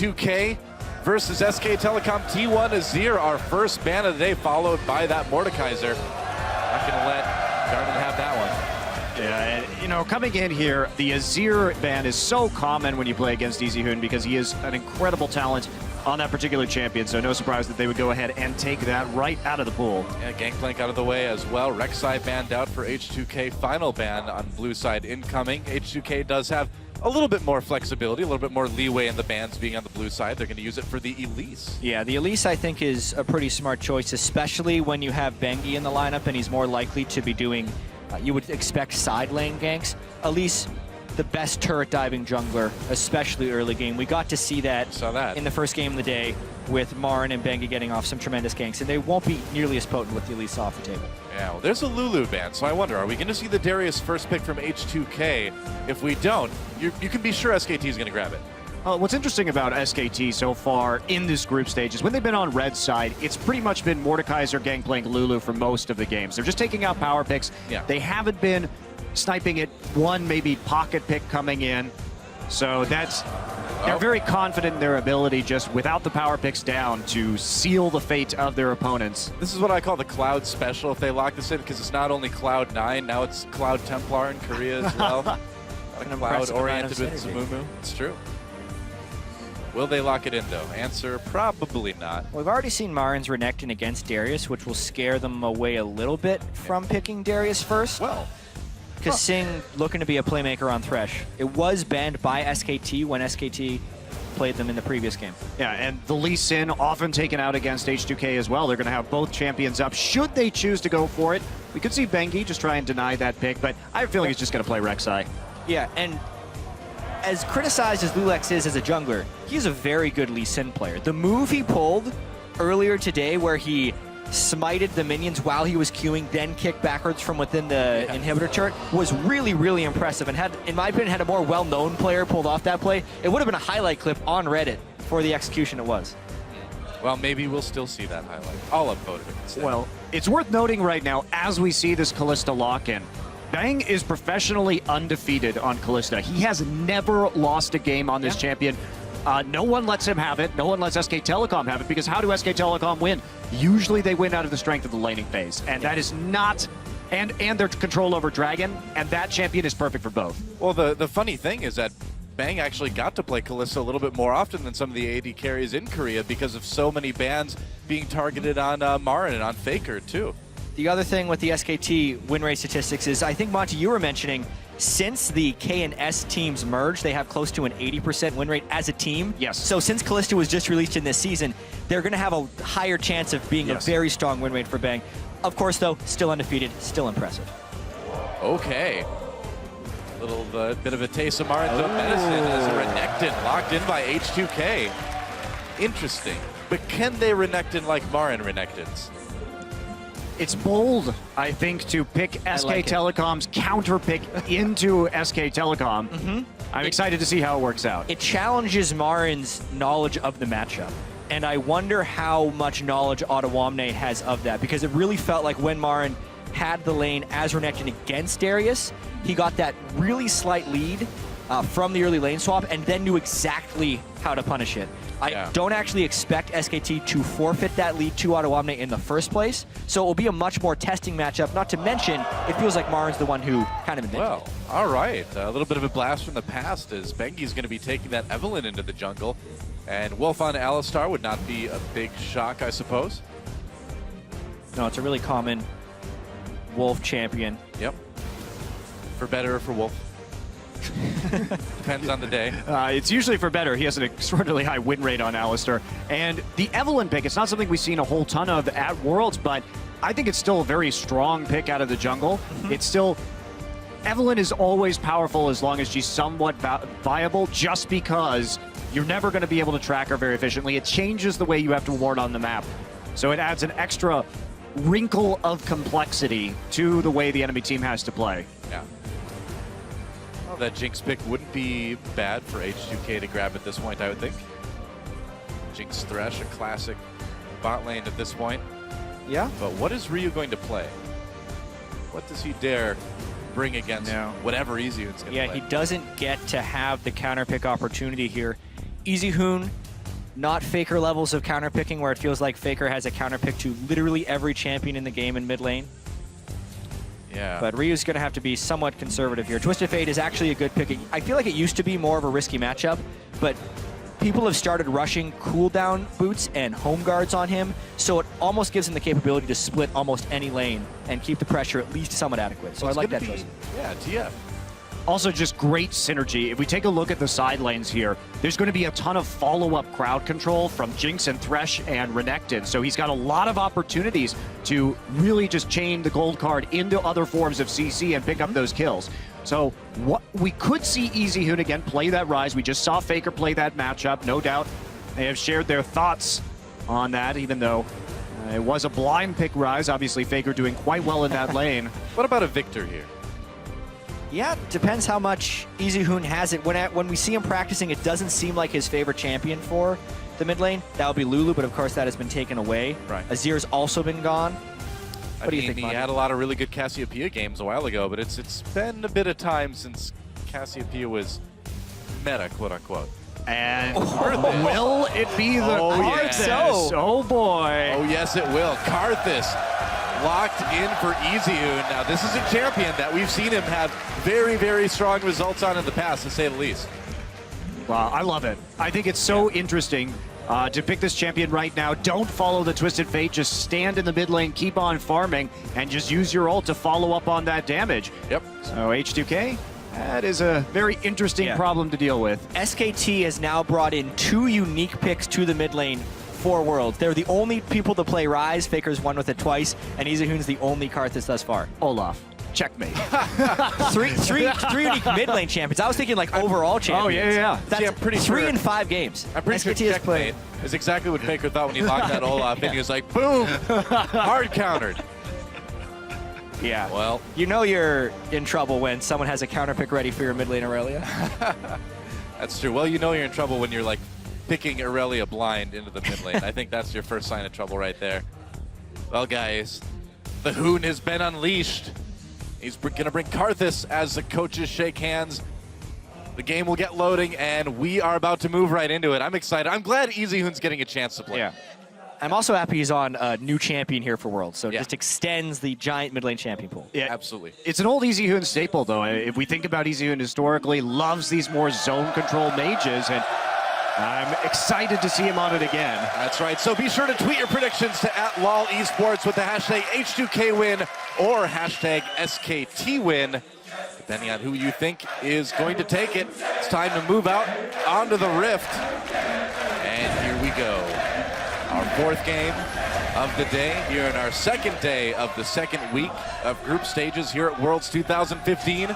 H2K versus SKTelecom T1 AZire, our first ban of the day, followed by that Mordekaiser. Not going to let Garden have that one. Yeah, and, you know, coming in here, the AZire ban is so common when you play against EasyHoon because he is an incredible talent on that particular champion, so no surprise that they would go ahead and take that right out of the pool. Yeah, Gangplank out of the way as well. Rek'Sai banned out for H2K. Final ban on blue side incoming. H2K does have a little bit more flexibility, a little bit more leeway in the bans being on the blue side. They're going to use it for the Elise. Yeah, the Elise I think is a pretty smart choice, especially when you have Bengi in the lineup and he's more likely to be doing, you would expect side lane ganks. Elise, the best turret diving jungler, especially early game. We got to see that, in the first game of the day with Marin and Bengi getting off some tremendous ganks, and they won't be nearly as potent with the Elise off the table. Yeah, well, there's a Lulu ban, so I wonder, are we going to see the Darius first pick from H2K? If we don't, you can be sure SKT is going to grab it. What's interesting about SKT so far in this group stage is when they've been on red side, it's pretty much been Mordekaiser, Gangplank, Lulu for most of the games. They're just taking out power picks. Yeah. They haven't been sniping at one maybe pocket pick coming in. So they're very confident in their ability just without the power picks down to seal the fate of their opponents. This is what I call the Cloud special if they lock this in, because it's not only Cloud9, now it's Cloud Templar in Korea as well. Cloud-oriented with Zamumu. It's true. Will they lock it in, though? Answer, probably not. We've already seen Marin's Renekton against Darius, which will scare them away a little bit from picking Darius first. Well, because Sing looking to be a playmaker on Thresh. It was banned by SKT when SKT played them in the previous game. Yeah, and the Lee Sin often taken out against H2K as well. They're going to have both champions up should they choose to go for it. We could see Bengi just try and deny that pick, but I have a feeling he's just going to play Rek'Sai. Yeah, and as criticized as Lulex is as a jungler, he's a very good Lee Sin player. The move he pulled earlier today where he smited the minions while he was queuing, then kicked backwards from within the inhibitor turret was really, really impressive. And had, in my opinion, had a more well-known player pulled off that play, it would have been a highlight clip on Reddit for the execution it was. Well, maybe we'll still see that highlight. I'll upvote it instead. Well, it's worth noting right now, as we see this Kalista lock-in, Bang is professionally undefeated on Kalista. He has never lost a game on this champion. No one lets him have it. No one lets SKTelecom have it, because how do SKTelecom win? Usually they win out of the strength of the laning phase, and that is not... And their control over Dragon, and that champion is perfect for both. Well, the funny thing is that Bang actually got to play Kalista a little bit more often than some of the AD carries in Korea because of so many bans being targeted on Marin and on Faker, too. The other thing with the SKT win rate statistics is, I think, Monty, you were mentioning, since the K and S teams merged, they have close to an 80% win rate as a team. Yes. So since Kalista was just released in this season, they're going to have a higher chance of being a very strong win rate for Bang. Of course, though, still undefeated, still impressive. Okay. A little bit of a taste of Marin's own medicine as a Renekton locked in by H2K. Interesting. But can they Renekton like Marin Renektons? It's bold, I think, to pick SKTelecom's counter pick into SKTelecom. I'm excited to see how it works out. It challenges Marin's knowledge of the matchup. And I wonder how much knowledge Ottawamne has of that, because it really felt like when Marin had the lane as Renekton against Darius, he got that really slight lead from the early lane swap and then knew exactly how to punish it. I don't actually expect SKT to forfeit that lead to Ottawamne in the first place, so it will be a much more testing matchup, not to mention it feels like Marin's the one who kind of invented it. All right. A little bit of a blast from the past as Bengi's going to be taking that Evelynn into the jungle, and Wolf on Alistar would not be a big shock, I suppose. No, it's a really common Wolf champion. Yep. For better or for Wolf. Depends on the day. It's usually for better. He has an extraordinarily high win rate on Alistar. And the Evelynn pick, it's not something we've seen a whole ton of at Worlds, but I think it's still a very strong pick out of the jungle. It's still... Evelynn is always powerful as long as she's somewhat viable, just because you're never going to be able to track her very efficiently. It changes the way you have to ward on the map. So it adds an extra wrinkle of complexity to the way the enemy team has to play. Yeah. Well, that Jinx pick wouldn't be bad for H2K to grab at this point, I would think. Jinx Thresh, a classic bot lane at this point. Yeah. But what is Ryu going to play? What does he dare bring against whatever EasyHoon's going to play? Yeah, he doesn't get to have the counter pick opportunity here. EasyHoon not Faker levels of counterpicking where it feels like Faker has a counterpick to literally every champion in the game in mid lane. Yeah. But Ryu's going to have to be somewhat conservative here. Twisted Fate is actually a good pick. I feel like it used to be more of a risky matchup, but people have started rushing cooldown boots and home guards on him, so it almost gives him the capability to split almost any lane and keep the pressure at least somewhat adequate. So I like that choice. Yeah, TF. Also, just great synergy. If we take a look at the side lanes here, there's going to be a ton of follow-up crowd control from Jinx and Thresh and Renekton. So he's got a lot of opportunities to really just chain the gold card into other forms of CC and pick up those kills. So what we could see EasyHoon again play that Rise. We just saw Faker play that matchup, no doubt. They have shared their thoughts on that, even though it was a blind pick Rise. Obviously, Faker doing quite well in that lane. What about a Victor here? Yeah, depends how much EasyHoon has it. When we see him practicing, it doesn't seem like his favorite champion for the mid lane. That would be Lulu, but of course that has been taken away. Right. Azir's also been gone. What do you think, he Monty? had a lot of really good Cassiopeia games a while ago, but it's been a bit of time since Cassiopeia was meta, quote unquote. And will it be the yes. Karthus? Oh boy. Oh yes, it will. Karthus locked in for EasyHoon. Now this is a champion that we've seen him have very, very strong results on in the past, to say the least. Wow, I love it. I think it's so interesting to pick this champion right now. Don't follow the Twisted Fate. Just stand in the mid lane, keep on farming, and just use your ult to follow up on that damage. Yep. So H2K, that is a very interesting problem to deal with. SKT has now brought in 2 unique picks to the mid lane for Worlds. They're the only people to play Rise. Faker's won with it twice, and EasyHoon's the only Karthus thus far. Olaf, checkmate. three unique mid lane champions. I was thinking like overall champions. Oh, yeah. That's See, I'm pretty 3 sure- in 5 games. I'm pretty sure SKT has played. checkmate is exactly what Faker thought when he locked that Olaf in. He was like, boom, hard countered. Yeah. Well, You know you're in trouble when someone has a counter pick ready for your mid lane Aurelia. that's true. Well, you know you're in trouble when you're like picking Aurelia blind into the mid lane. I think that's your first sign of trouble right there. Well, guys, the Hoon has been unleashed. He's going to bring Karthus as the coaches shake hands. The game will get loading, and we are about to move right into it. I'm excited. I'm glad EasyHoon's getting a chance to play. Yeah. I'm also happy he's on a new champion here for Worlds, so it Yeah. just extends the giant mid lane champion pool. Yeah, Absolutely. It's an old EasyHoon staple, though. If we think about EasyHoon historically, loves these more zone control mages, and I'm excited to see him on it again. That's right. So be sure to tweet your predictions to @LOLEsports with the hashtag H2Kwin or hashtag SKTwin, depending on who you think is going to take it. It's time to move out onto the Rift. And here we go. Our 4th game of the day here in our 2nd day of the 2nd week of group stages here at Worlds 2015.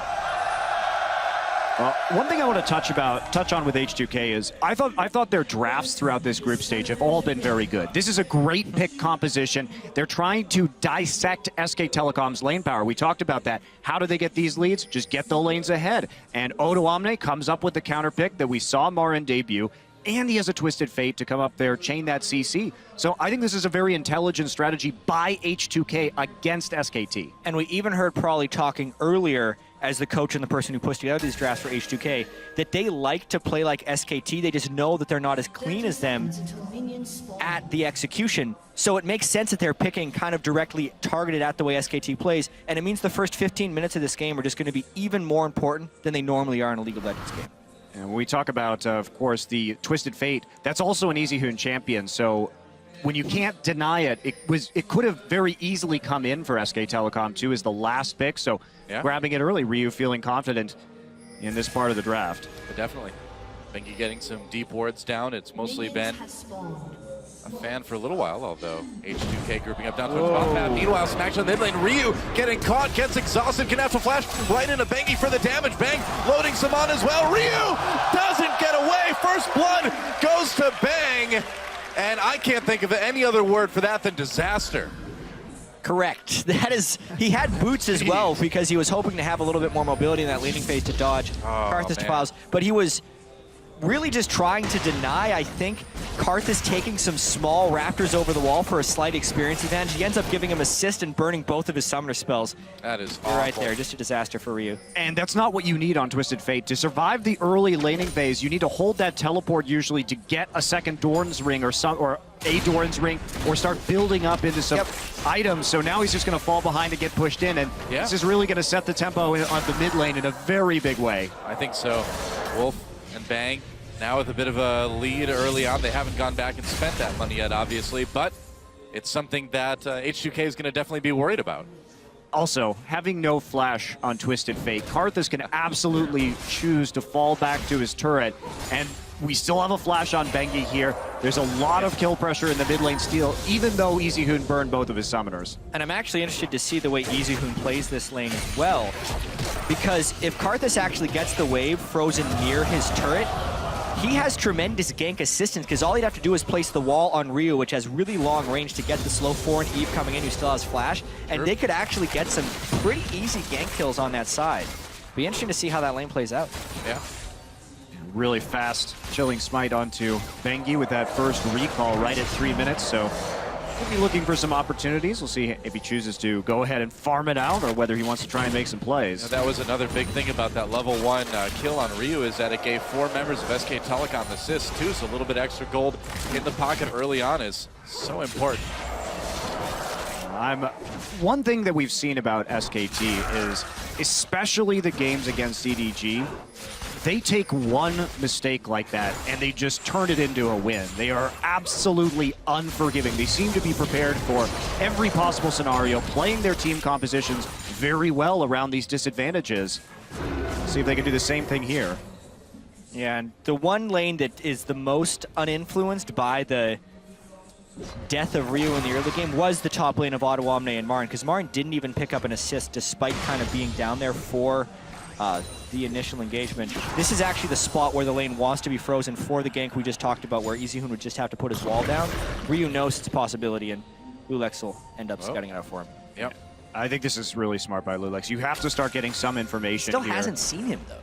One thing I want to touch on with H2K is I thought their drafts throughout this group stage have all been very good. This is a great pick composition. They're trying to dissect SKTelecom's lane power. We talked about that. How do they get these leads? Just get the lanes ahead. And Odoamne comes up with the counter pick that we saw Marin debut, and he has a Twisted Fate to come up there, chain that CC. So I think this is a very intelligent strategy by H2K against SKT. And we even heard Prawley talking earlier as the coach and the person who pushed together these drafts for H2K, that they like to play like SKT. They just know that they're not as clean as them at the execution. So it makes sense that they're picking kind of directly targeted at the way SKT plays. And it means the first 15 minutes of this game are just going to be even more important than they normally are in a League of Legends game. And when we talk about, of course, the Twisted Fate, that's also an EasyHoon champion. So when you can't deny it, it could have very easily come in for SKTelecom too as the last pick. So grabbing it early, Ryu feeling confident in this part of the draft. Definitely. I think you're getting some deep wards down. It's mostly been a fan for a little while, although H2K grouping up down towards bottom path. Meanwhile, some action on the mid lane. Ryu getting caught, gets exhausted, gonna have to flash right into Bangy for the damage. Bang loading some on as well. Ryu doesn't get away. First blood goes to Bang. And I can't think of any other word for that than disaster. Correct. That is, he had boots as well because he was hoping to have a little bit more mobility in that laning phase to dodge Karthus defiles, but he was really just trying to deny, I think, Karth is taking some small Raptors over the wall for a slight experience advantage. He ends up giving him assist and burning both of his summoner spells. That is awful. You're right there, just a disaster for Ryu. And that's not what you need on Twisted Fate. To survive the early laning phase, you need to hold that teleport usually to get a second Doran's Ring or a Doran's Ring, or start building up into some items. So now he's just going to fall behind and get pushed in, and this is really going to set the tempo on the mid lane in a very big way. I think so. Wolf and Bang now with a bit of a lead early on. They haven't gone back and spent that money yet, obviously, but it's something that H2K is going to definitely be worried about. Also, having no flash on Twisted Fate, Karthus can absolutely choose to fall back to his turret, and we still have a flash on Bengi here. There's a lot of kill pressure in the mid lane steal, even though EasyHoon burned both of his summoners. And I'm actually interested to see the way EasyHoon plays this lane as well, because if Karthus actually gets the wave frozen near his turret, he has tremendous gank assistance, because all he'd have to do is place the wall on Ryu, which has really long range to get the slow 4 and Eve coming in, who still has flash, and they could actually get some pretty easy gank kills on that side. Be interesting to see how that lane plays out. Yeah. Really fast chilling smite onto Bengi with that first recall right at 3 minutes, so he'll be looking for some opportunities. We'll see if he chooses to go ahead and farm it out or whether he wants to try and make some plays. That was another big thing about that level 1 kill on Ryu, is that it gave 4 members of SKTelecom assists too, so a little bit extra gold in the pocket early on is so important. One thing that we've seen about SKT is, especially the games against CDG, they take one mistake like that and they just turn it into a win. They are absolutely unforgiving. They seem to be prepared for every possible scenario, playing their team compositions very well around these disadvantages. See if they can do the same thing here. Yeah, and the one lane that is the most uninfluenced by the death of Ryu in the early game was the top lane of Ottawamne and Marin, because Marin didn't even pick up an assist despite kind of being down there for the initial engagement. This is actually the spot where the lane wants to be frozen for the gank we just talked about, where EasyHoon would just have to put his wall down. Ryu knows it's a possibility, and Lulex will end up scouting it out for him. Yep. I think this is really smart by Lulex. You have to start getting some information Still here. hasn't seen him, though.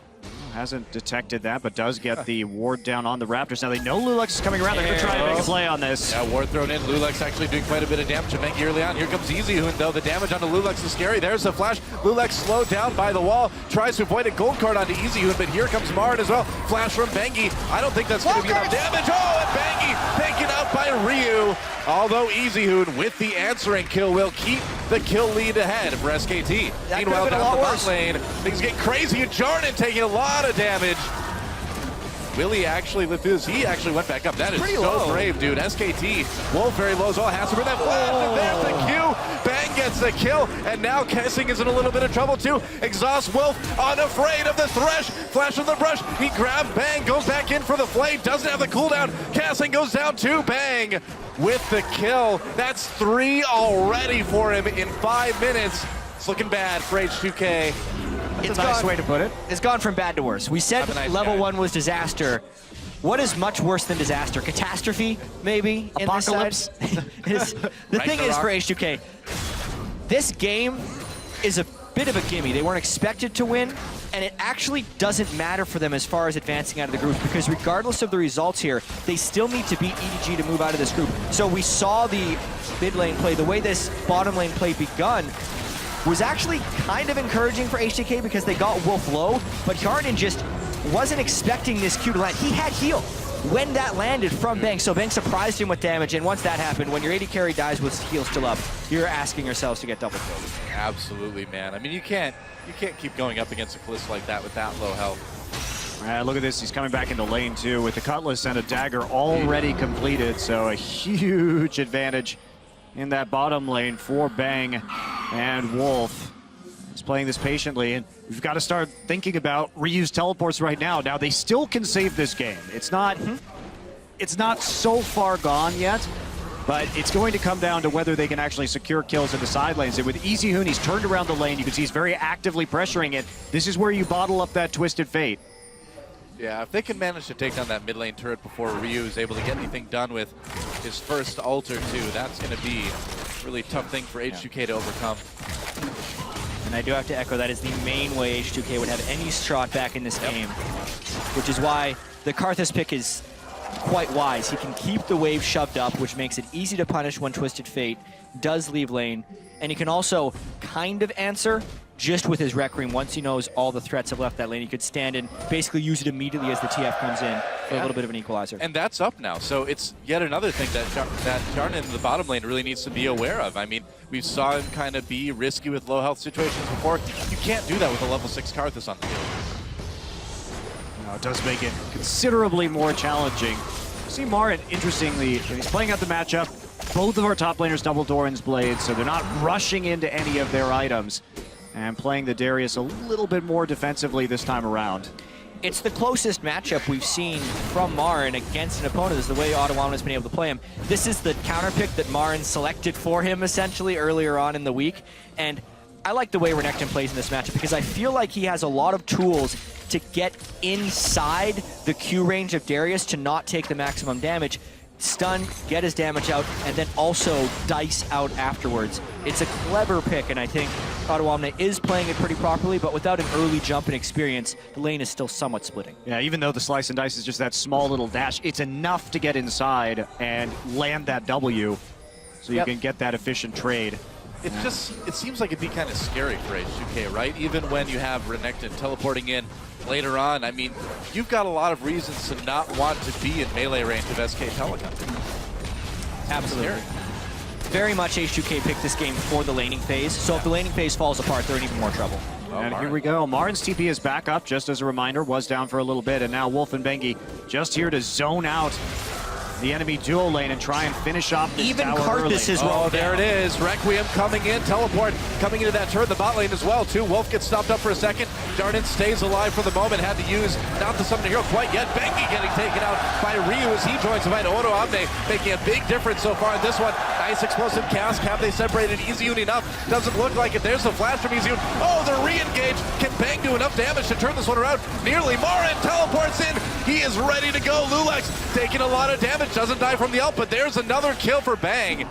Hasn't detected that, but does get the ward down on the Raptors. Now they know Lulex is coming around. They're going to try to make a play on this. Yeah, ward thrown in. Lulex actually doing quite a bit of damage to Bengi early on. Here comes EasyHoon, though. The damage onto Lulex is scary. There's the flash. Lulex slowed down by the wall. Tries to avoid a gold card onto EasyHoon, but here comes Marin as well. Flash from Bengi. I don't think that's going to be enough damage. Oh, and Bengi taken out by Ryu. Although EasyHoon, with the answering kill, will keep the kill lead ahead for SKT. Meanwhile, down the bot lane, things get crazy. And Jarnan taking a lot of damage. Will he actually live through this? He actually went back up. That is so brave, dude. SKT, Wolf very low as well. Has to bring that flash, and there's the Q. Bang gets the kill, and now Kessing is in a little bit of trouble too. Exhaust Wolf, unafraid of the Thresh. Flash of the brush. He grabbed Bang, goes back in for the flame. Doesn't have the cooldown. Kessing goes down to Bang with the kill. That's 3 already for him in 5 minutes. It's looking bad for H2K. That's a nice way to put it. It's gone from bad to worse. We said level 1 was disaster. What is much worse than disaster? Catastrophe, maybe? Apocalypse? The thing is for H2K, this game is a bit of a gimme. They weren't expected to win, and it actually doesn't matter for them as far as advancing out of the group, because regardless of the results here, they still need to beat EDG to move out of this group. So we saw the mid lane play. The way this bottom lane play begun was actually kind of encouraging for H2K, because they got Wolf low, but Jarnan just wasn't expecting this Q to land. He had heal when that landed from Bang, so Bang surprised him with damage, and once that happened, when your AD carry dies with heal still up, you're asking yourselves to get double killed. Absolutely, man. I mean, you can't keep going up against a Kalista like that with that low health. All right, look at this. He's coming back into lane 2 with the Cutlass and a dagger already completed, so a huge advantage in that bottom lane for Bang, and Wolf is playing this patiently, and we've got to start thinking about Ryu's teleports right now. Now, they still can save this game. It's not so far gone yet, but it's going to come down to whether they can actually secure kills in the side lanes. And with EasyHoon, he's turned around the lane. You can see he's very actively pressuring it. This is where you bottle up that Twisted Fate. Yeah, if they can manage to take down that mid lane turret before Ryu is able to get anything done with his first ult or two, that's going to be a really tough thing for H2K to overcome. And I do have to echo, that is the main way H2K would have any shot back in this game, which is why the Karthus pick is quite wise. He can keep the wave shoved up, which makes it easy to punish when Twisted Fate does leave lane. And he can also kind of answer just with his Rec Room. Once he knows all the threats have left that lane, he could stand and basically use it immediately as the TF comes in for a little bit of an equalizer. And that's up now, so it's yet another thing that Jarnan in the bottom lane really needs to be aware of. I mean, we saw him kind of be risky with low health situations before. You can't do that with a level 6 Karthus on the field. No, it does make it considerably more challenging. See Marin, interestingly, he's playing out the matchup. Both of our top laners double Doran's Blades, so they're not rushing into any of their items. And playing the Darius a little bit more defensively this time around. It's the closest matchup we've seen from Marin against an opponent, is the way AZike has been able to play him. This is the counter pick that Marin selected for him, essentially, earlier on in the week. And I like the way Renekton plays in this matchup because I feel like he has a lot of tools to get inside the Q range of Darius to not take the maximum damage, stun, get his damage out, and then also dice out afterwards. It's a clever pick, and I think AZike is playing it pretty properly, but without an early jump and experience, the lane is still somewhat splitting. Yeah, even though the slice and dice is just that small little dash, it's enough to get inside and land that W so you can get that efficient trade. It seems like it'd be kind of scary for H2K, right? Even when you have Renekton teleporting in later on. I mean, you've got a lot of reasons to not want to be in melee range of SKTelecom. Absolutely. Very much H2K picked this game for the laning phase, so if the laning phase falls apart, they're in even more trouble. And here we go. Marin's TP is back up, just as a reminder, was down for a little bit, and now Wolf and Bengi just here to zone out the enemy duo lane and try and finish off this Even tower Karthus is Oh, there it is. Requiem coming in, teleport coming into that turret, the bot lane as well, too. Wolf gets stopped up for a second. Jarnan stays alive for the moment, had to use not the summon hero quite yet. Bengi getting taken out by Ryu as he joins the fight. AZike making a big difference so far in this one. Nice explosive cast. Have they separated Easyun enough? Doesn't look like it. There's the flash from Easyun. Oh, they're re-engaged. Can Bang do enough damage to turn this one around? Nearly. Marin teleports in. He is ready to go. Lulax taking a lot of damage. Doesn't die from the ult, but there's another kill for Bang.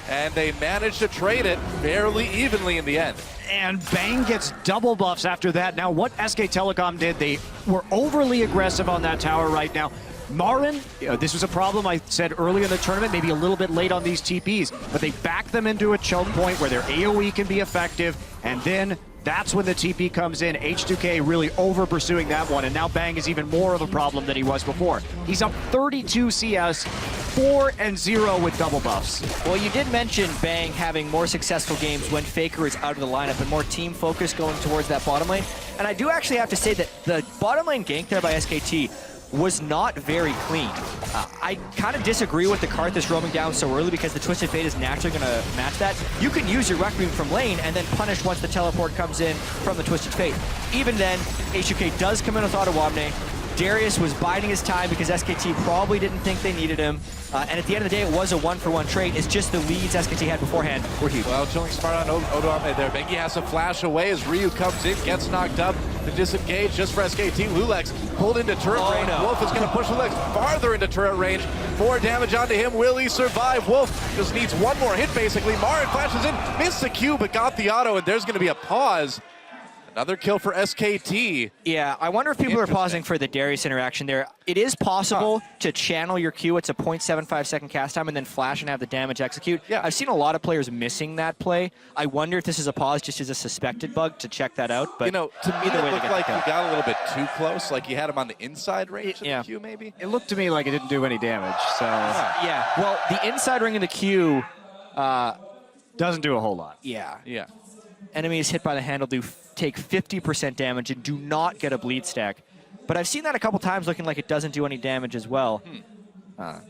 And they managed to trade it fairly evenly in the end. And Bang gets double buffs after that. Now, what SKTelecom did, they were overly aggressive on that tower right now. Marin, this was a problem I said earlier in the tournament, maybe a little bit late on these TPs, but they back them into a choke point where their AoE can be effective, and then that's when the TP comes in. H2K really over pursuing that one, and now Bang is even more of a problem than he was before. He's up 32 CS, 4-0 with double buffs. Well, you did mention Bang having more successful games when Faker is out of the lineup and more team focus going towards that bottom lane. And I do actually have to say that the bottom lane gank there by SKT was not very clean. I kind of disagree with the Karthus roaming down so early because the Twisted Fate is naturally going to match that. You can use your Rec Room from lane and then punish once the teleport comes in from the Twisted Fate. Even then, H2K does come in with AZike. Darius was biding his time because SKT probably didn't think they needed him. And at the end of the day, it was a one-for-one trade. It's just the leads SKT had beforehand were huge. Well, chilling smart on AZike there. Bengi has to flash away as Ryu comes in, gets knocked up. The disengage just for SKT. Lulax pulled into turret range. No. Wolf is going to push Lulax farther into turret range. 4 damage onto him. Will he survive? Wolf just needs one more hit, basically. Marin flashes in, missed the Q, but got the auto, and there's going to be a pause. Another kill for SKT. Yeah, I wonder if people are pausing for the Darius interaction there. It is possible to channel your Q. It's a 0.75 second cast time and then flash and have the damage execute. Yeah. I've seen a lot of players missing that play. I wonder if this is a pause just as a suspected bug to check that out. But You know, to me, it looked like he got a little bit too close. Like he had him on the inside range of the Q, maybe? It looked to me like it didn't do any damage, so... Yeah, well, the inside ring of the Q... doesn't do a whole lot. Yeah. Yeah. Enemies hit by the handle do take 50% damage and do not get a bleed stack. But I've seen that a couple times looking like it doesn't do any damage as well. Oh,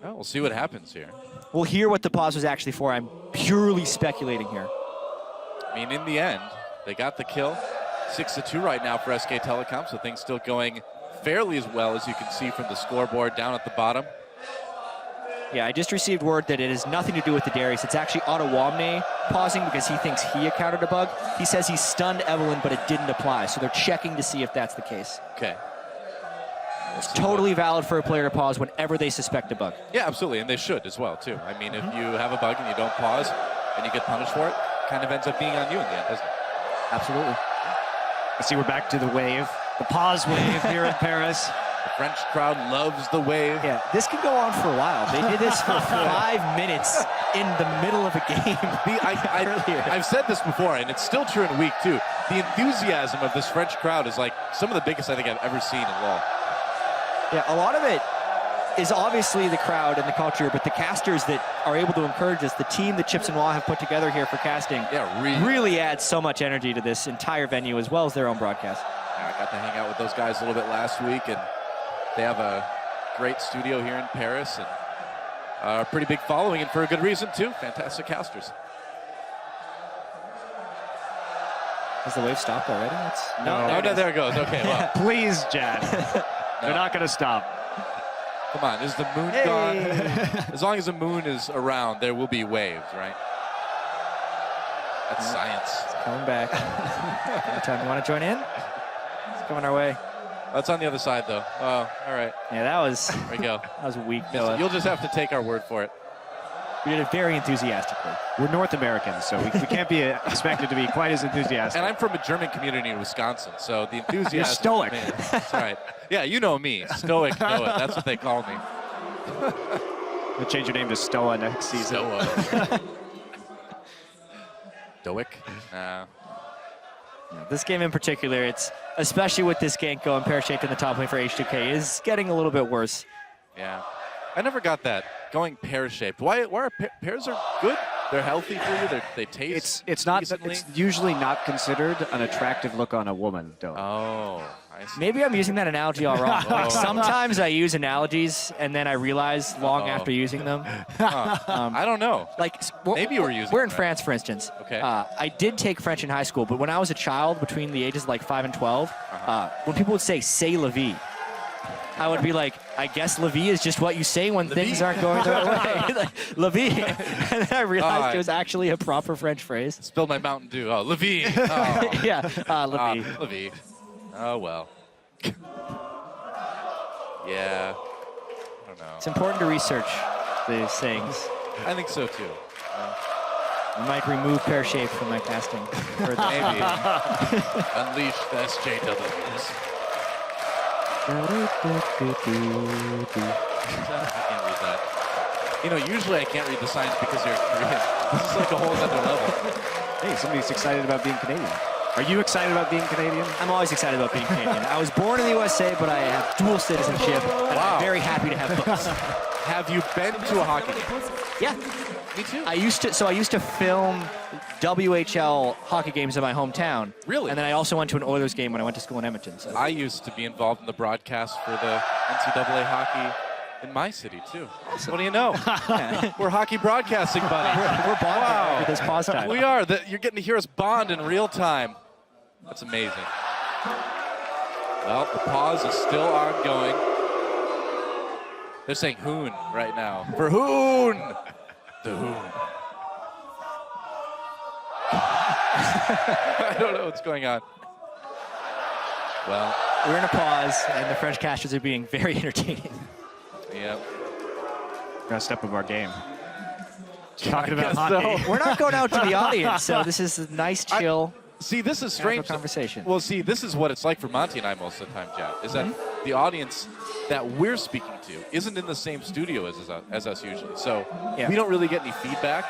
we'll see what happens here. We'll hear what the pause was actually for. I'm purely speculating here. I mean, in the end, they got the kill. 6-2 right now for SKTelecom, so things still going fairly as well as you can see from the scoreboard down at the bottom. Yeah, I just received word that it has nothing to do with the Darius. It's actually AZike pausing because he thinks he encountered a bug. He says he stunned Evelyn, but it didn't apply, so they're checking to see if that's the case. Okay. It's totally valid for a player to pause whenever they suspect a bug. Yeah, absolutely, and they should as well, too. I mean, if you have a bug and you don't pause and you get punished for it, kind of ends up being on you in the end, doesn't it? Absolutely. I see we're back to the wave. The pause wave here in Paris. The French crowd loves the wave. Yeah, this could go on for a while. They did this for 5 minutes in the middle of a game. Earlier. I've said this before, and it's still true in week 2. The enthusiasm of this French crowd is like some of the biggest I think I've ever seen in LoL. Yeah, a lot of it is obviously the crowd and the culture, but the casters that are able to encourage us, the team that Chips and Wah have put together here for casting, really adds so much energy to this entire venue as well as their own broadcast. Yeah, I got to hang out with those guys a little bit last week, and they have a great studio here in Paris and a pretty big following, and for a good reason too. Fantastic casters. Has the wave stopped already? No, there it goes. Okay, well. Please, Jad. They're not going to stop. Come on, is the moon gone? As long as the moon is around, there will be waves, right? That's science. It's coming back. Anytime you want to join in? It's coming our way. That's on the other side, though. Oh, all right. Yeah, that was. There we go. That was weak. You'll just have to take our word for it. We did it very enthusiastically. We're North Americans, so we can't be expected to be quite as enthusiastic. And I'm from a German community in Wisconsin, so the enthusiasm. You're stoic. That's right. Yeah, you know me. Stoic Noah. That's what they call me. We'll change your name to Stoa next season. Stoa. Stoic? This game in particular, it's especially with this gank going pear-shaped in the top lane for H2K, is getting a little bit worse. Yeah. I never got that. Going pear-shaped. Why are pears are good? They're healthy for you. They taste. It's not. decently? It's usually not considered an attractive look on a woman, though. Oh, I see. Maybe I'm using that analogy all wrong. Like sometimes I use analogies and then I realize long after using them. I don't know. Like Maybe you were using. We're in it, right? France, for instance. Okay. I did take French in high school, but when I was a child, between the ages of like 5 and 12, when people would say "c'est la vie," I would be like, I guess la vie is just what you say when things aren't going the right way. Like, la vie. And then I realized it was actually a proper French phrase. Spilled my Mountain Dew. Oh, Levine. Oh. Yeah, la vie. Levine. Oh, well. Yeah. I don't know. It's important to research these things. I think so, too. I might remove pear-shaped from my casting. Maybe. Unleash the SKTelecom. I can't read that. You know, usually I can't read the signs because they're Korean. This is like a whole other level. Hey, somebody's excited about being Canadian. Are you excited about being Canadian? I'm always excited about being Canadian. I was born in the USA, but I have dual citizenship, and I'm very happy to have both. Have you been to a hockey game? Yeah. Me too. I used to film WHL hockey games in my hometown. Really? And then I also went to an Oilers game when I went to school in Edmonton. So. I used to be involved in the broadcast for the NCAA hockey in my city, too. Awesome. What do you know? We're hockey broadcasting buddies. We're bonding with this pause time. We are. You're getting to hear us bond in real time. That's amazing. Well, the pause is still ongoing. They're saying Hoon right now. For Hoon! The Hoon. I don't know what's going on. Well, we're in a pause, and the French casters are being very entertaining. Yep. We're gonna step up our game. Talking about hockey. So. We're not going out to the audience, so this is a nice, chill. See, this is strange conversation. Well, see, this is what it's like for Monty and I most of the time, Jad, is that the audience that we're speaking to isn't in the same studio as us usually. So we don't really get any feedback.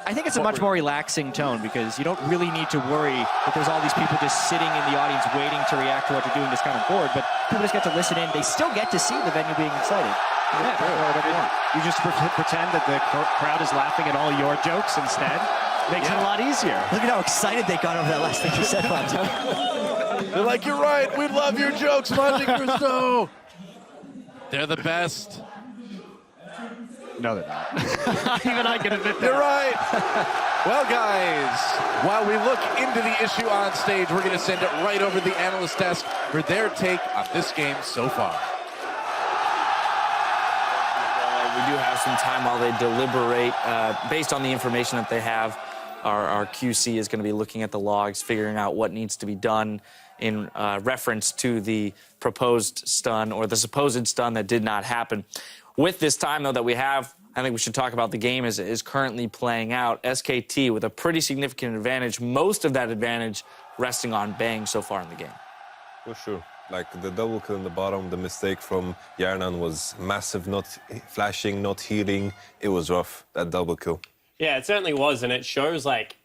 I think it's a much more relaxing tone because you don't really need to worry that there's all these people just sitting in the audience waiting to react to what you're doing, just kind of bored. But people just get to listen in. They still get to see the venue being excited. You just pretend that the crowd is laughing at all your jokes instead. Makes it a lot easier. Look at how excited they got over that last thing you said, Monty. They're like, you're right. We love your jokes, Monty Cristo. They're the best. No, they're not. Even I can admit that. You're right. Well, guys, while we look into the issue on stage, we're going to send it right over the analyst desk for their take on this game so far. We do have some time while they deliberate. Based on the information that they have, our QC is going to be looking at the logs, figuring out what needs to be done in reference to the proposed stun or the supposed stun that did not happen. With this time, though, that we have, I think we should talk about the game as it is currently playing out. SKT with a pretty significant advantage, most of that advantage resting on Bang so far in the game. For sure. Like the double kill in the bottom, the mistake from Yarnan was massive, not flashing, not healing. It was rough, that double kill. Yeah, it certainly was, and it shows like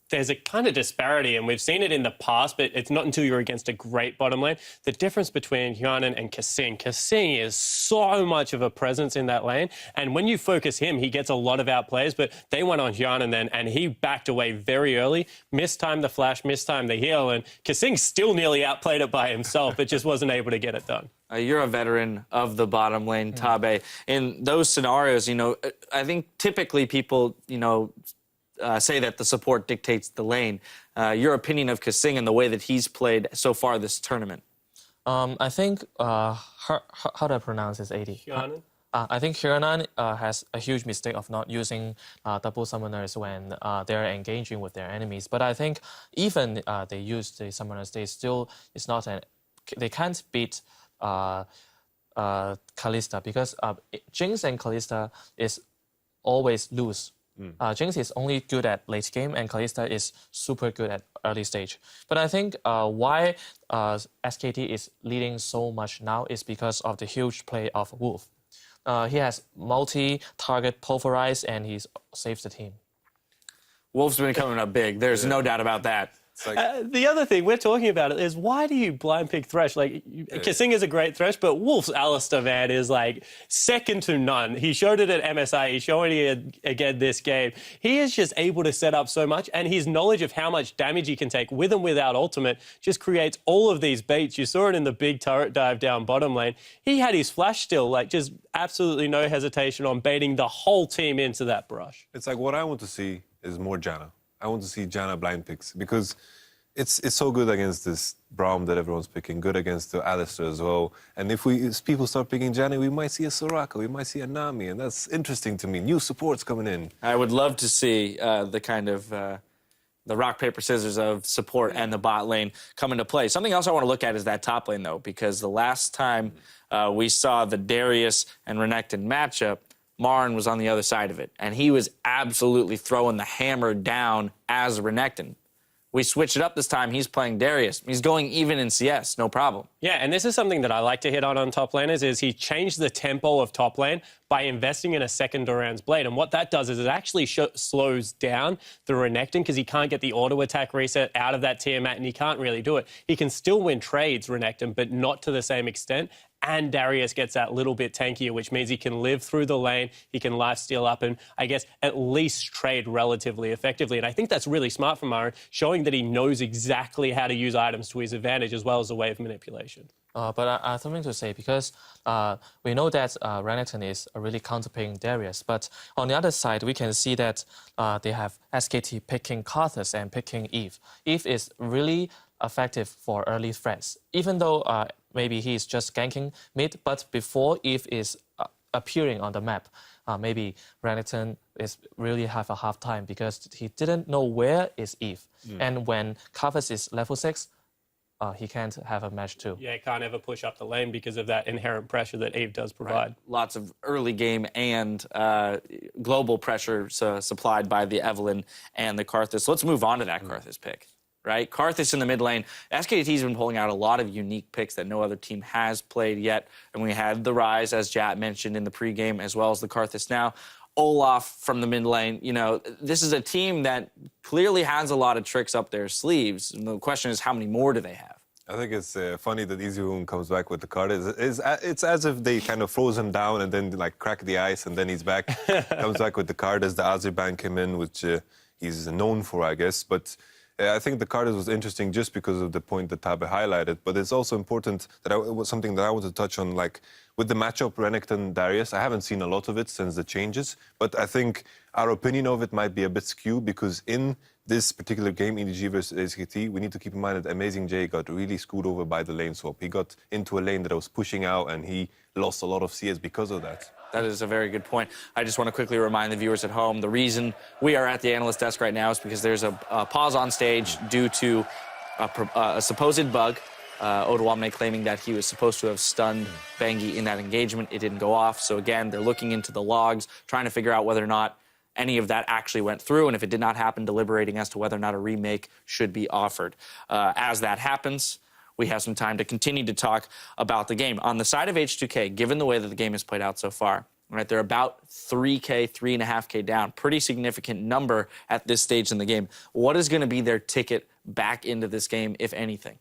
there's a kind of disparity, and we've seen it in the past, but it's not until you're against a great bottom lane. The difference between Hyunan and Kasing. Kasing is so much of a presence in that lane, and when you focus him, he gets a lot of outplays, but they went on Hyunan then, and he backed away very early, mistimed the flash, mistimed the heal, and Kasing still nearly outplayed it by himself, but just wasn't able to get it done. You're a veteran of the bottom lane, Tabe. In those scenarios, I think typically people, say that the support dictates the lane. Your opinion of Kasing and the way that he's played so far this tournament? I think, how do I pronounce his AD? Hyunan? I think Hyunan has a huge mistake of not using double summoners when they're engaging with their enemies. But I think even they use the summoners, they can't beat Kalista because Jinx and Kalista is always lose. Jinx is only good at late game, and Kalista is super good at early stage. But I think why SKT is leading so much now is because of the huge play of Wolf. He has multi-target pulverize, and he saves the team. Wolf's been coming up big. There's no doubt about that. The other thing we're talking about it is why do you blind pick Thresh? Like, Kasing is a great Thresh, but Wolf's Alistar, man, is like second to none. He showed it at MSI. He's showing it again this game. He is just able to set up so much, and his knowledge of how much damage he can take with and without ultimate just creates all of these baits. You saw it in the big turret dive down bottom lane. He had his flash still, like just absolutely no hesitation on baiting the whole team into that brush. It's like what I want to see is more Janna. I want to see Janna blind picks because it's so good against this Braum that everyone's picking, good against the Alistar as well. And if people start picking Janna, we might see a Soraka, we might see a Nami, and that's interesting to me. New supports coming in. I would love to see the kind of the rock, paper, scissors of support and the bot lane come into play. Something else I want to look at is that top lane, though, because the last time we saw the Darius and Renekton matchup, Marin was on the other side of it, and he was absolutely throwing the hammer down as Renekton. We switched it up this time. He's playing Darius. He's going even in CS, no problem. Yeah, and this is something that I like to hit on top laners is he changed the tempo of top lane by investing in a second Doran's Blade. And what that does is it actually slows down the Renekton because he can't get the auto attack reset out of that Tiamat, and he can't really do it. He can still win trades, Renekton, but not to the same extent. And Darius gets that little bit tankier, which means he can live through the lane, he can lifesteal up, and I guess at least trade relatively effectively. And I think that's really smart from Marin, showing that he knows exactly how to use items to his advantage as well as a way of manipulation. But I have something to say because we know that Renekton is really counterpicking Darius. But on the other side, we can see that they have SKT picking Karthus and picking Eve. Eve is really effective for early threats, even though maybe he is just ganking mid, but before Eve is appearing on the map, maybe Renekton is really have a hard time because he didn't know where is Eve. And when Karthus is level 6, he can't have a match too. Yeah, he can't ever push up the lane because of that inherent pressure that Eve does provide. Right. Lots of early game and global pressure supplied by the Evelynn and the Karthus. So let's move on to that Karthus pick. Right? Karthus in the mid lane. SKT's been pulling out a lot of unique picks that no other team has played yet. And we had the Rise, as Jat mentioned in the pregame, as well as the Karthus now. Olaf from the mid lane. This is a team that clearly has a lot of tricks up their sleeves. And the question is, how many more do they have? I think it's funny that EasyWoom comes back with the card. It's as if they kind of froze him down and then like crack the ice and then he's back. Comes back with the card as the AZike ban came in, which he's known for, I guess. But I think the card was interesting just because of the point that Tabe highlighted. But it's also important that it was something that I want to touch on, like with the matchup Renekton-Darius. I haven't seen a lot of it since the changes, but I think our opinion of it might be a bit skewed because in this particular game, EDG versus SKT, we need to keep in mind that Amazing J got really screwed over by the lane swap. He got into a lane that was pushing out and he lost a lot of CS because of that. That is a very good point. I just want to quickly remind the viewers at home, the reason we are at the analyst desk right now is because there's a pause on stage due to a supposed bug. Odoamne claiming that he was supposed to have stunned Bengi in that engagement. It didn't go off. So again, they're looking into the logs, trying to figure out whether or not any of that actually went through. And if it did not happen, deliberating as to whether or not a remake should be offered. As that happens, we have some time to continue to talk about the game. On the side of H2K, given the way that the game has played out so far, right, they're about 3K, 3.5K down. Pretty significant number at this stage in the game. What is going to be their ticket back into this game, if anything?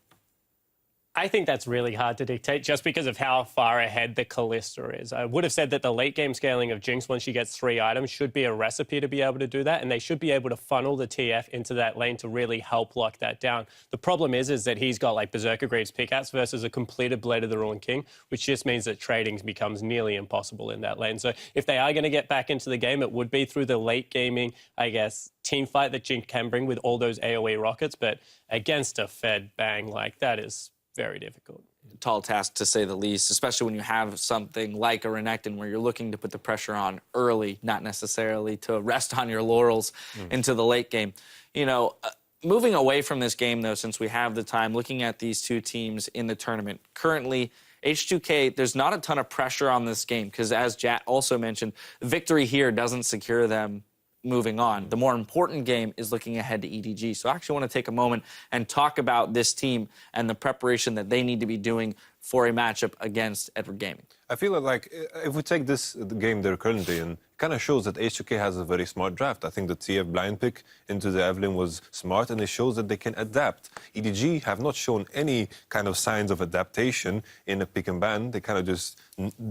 I think that's really hard to dictate just because of how far ahead the Kalista is. I would have said that the late game scaling of Jinx once she gets 3 items should be a recipe to be able to do that, and they should be able to funnel the TF into that lane to really help lock that down. The problem is that he's got like Berserker Greaves pickouts versus a completed Blade of the Ruined King, which just means that trading becomes nearly impossible in that lane. So if they are going to get back into the game, it would be through the late gaming, I guess, team fight that Jinx can bring with all those AoE rockets, but against a Fed Bang, like that is very difficult. Tall task, to say the least, especially when you have something like a Renekton where you're looking to put the pressure on early, not necessarily to rest on your laurels into the late game. You know, moving away from this game, though, since we have the time, looking at these two teams in the tournament, currently, H2K, there's not a ton of pressure on this game because, as Jat also mentioned, victory here doesn't secure them moving on. The more important game is looking ahead to EDG. So I actually want to take a moment and talk about this team and the preparation that they need to be doing for a matchup against Edward Gaming. I feel like if we take this game they're currently in, it kind of shows that H2K has a very smart draft. I think the TF blind pick into the Evelynn was smart, and it shows that they can adapt. EDG have not shown any kind of signs of adaptation in a pick and ban. They kind of just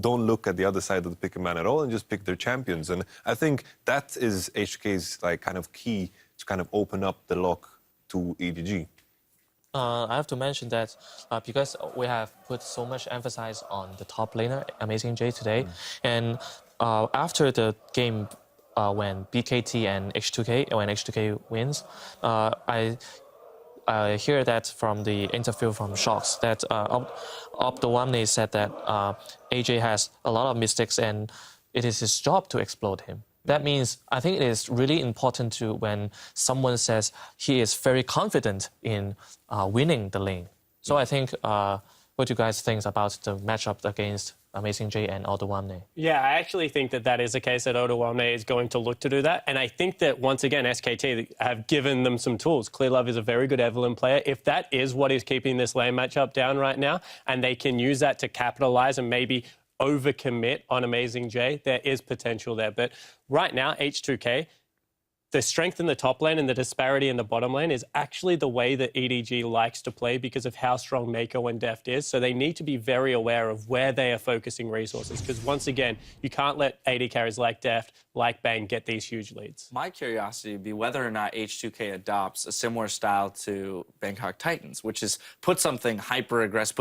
don't look at the other side of the pick and ban at all and just pick their champions. And I think that is H2K's like kind of key to kind of open up the lock to EDG. I have to mention that because we have put so much emphasis on the top laner, AZike today, and after the game when BKT and H2K, when H2K wins, I hear that from the interview from Shox that Opdawamne said that AJ has a lot of mistakes and it is his job to exploit him. That means I think it is really important to when someone says he is very confident in winning the lane. So I think what do you guys think about the matchup against AZike and Opdawamne? Yeah, I actually think that that is the case, that Opdawamne is going to look to do that. And I think that, once again, SKT have given them some tools. Clearlove is a very good Evelynn player. If that is what is keeping this lane matchup down right now, and they can use that to capitalize and maybe overcommit on AZike, there is potential there. But right now, H2K, the strength in the top lane and the disparity in the bottom lane is actually the way that EDG likes to play because of how strong Mako and Deft is. So they need to be very aware of where they are focusing resources because, once again, you can't let AD carries like Deft, like Bang, get these huge leads. My curiosity would be whether or not H2K adopts a similar style to Bangkok Titans, which is put something hyper-aggressive,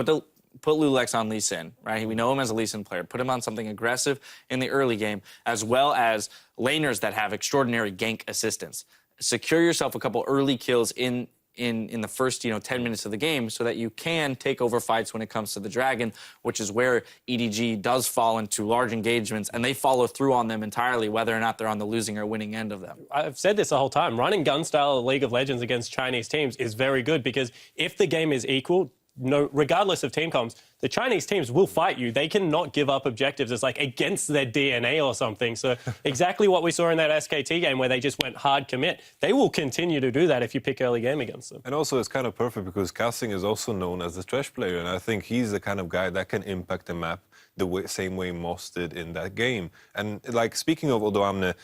put Lulex on Lee Sin, right? We know him as a Lee Sin player. Put him on something aggressive in the early game, as well as laners that have extraordinary gank assistance. Secure yourself a couple early kills in the first 10 minutes of the game so that you can take over fights when it comes to the Dragon, which is where EDG does fall into large engagements, and they follow through on them entirely, whether or not they're on the losing or winning end of them. I've said this the whole time. Running gun style League of Legends against Chinese teams is very good because if the game is equal, regardless of team comps, the Chinese teams will fight you. They cannot give up objectives. It's like against their DNA or something. So exactly what we saw in that SKT game where they just went hard commit. They will continue to do that if you pick early game against them. And also it's kind of perfect because Casting is also known as the trash player. And I think he's the kind of guy that can impact the map the same way Moss did in that game. And like speaking of Opdawamne,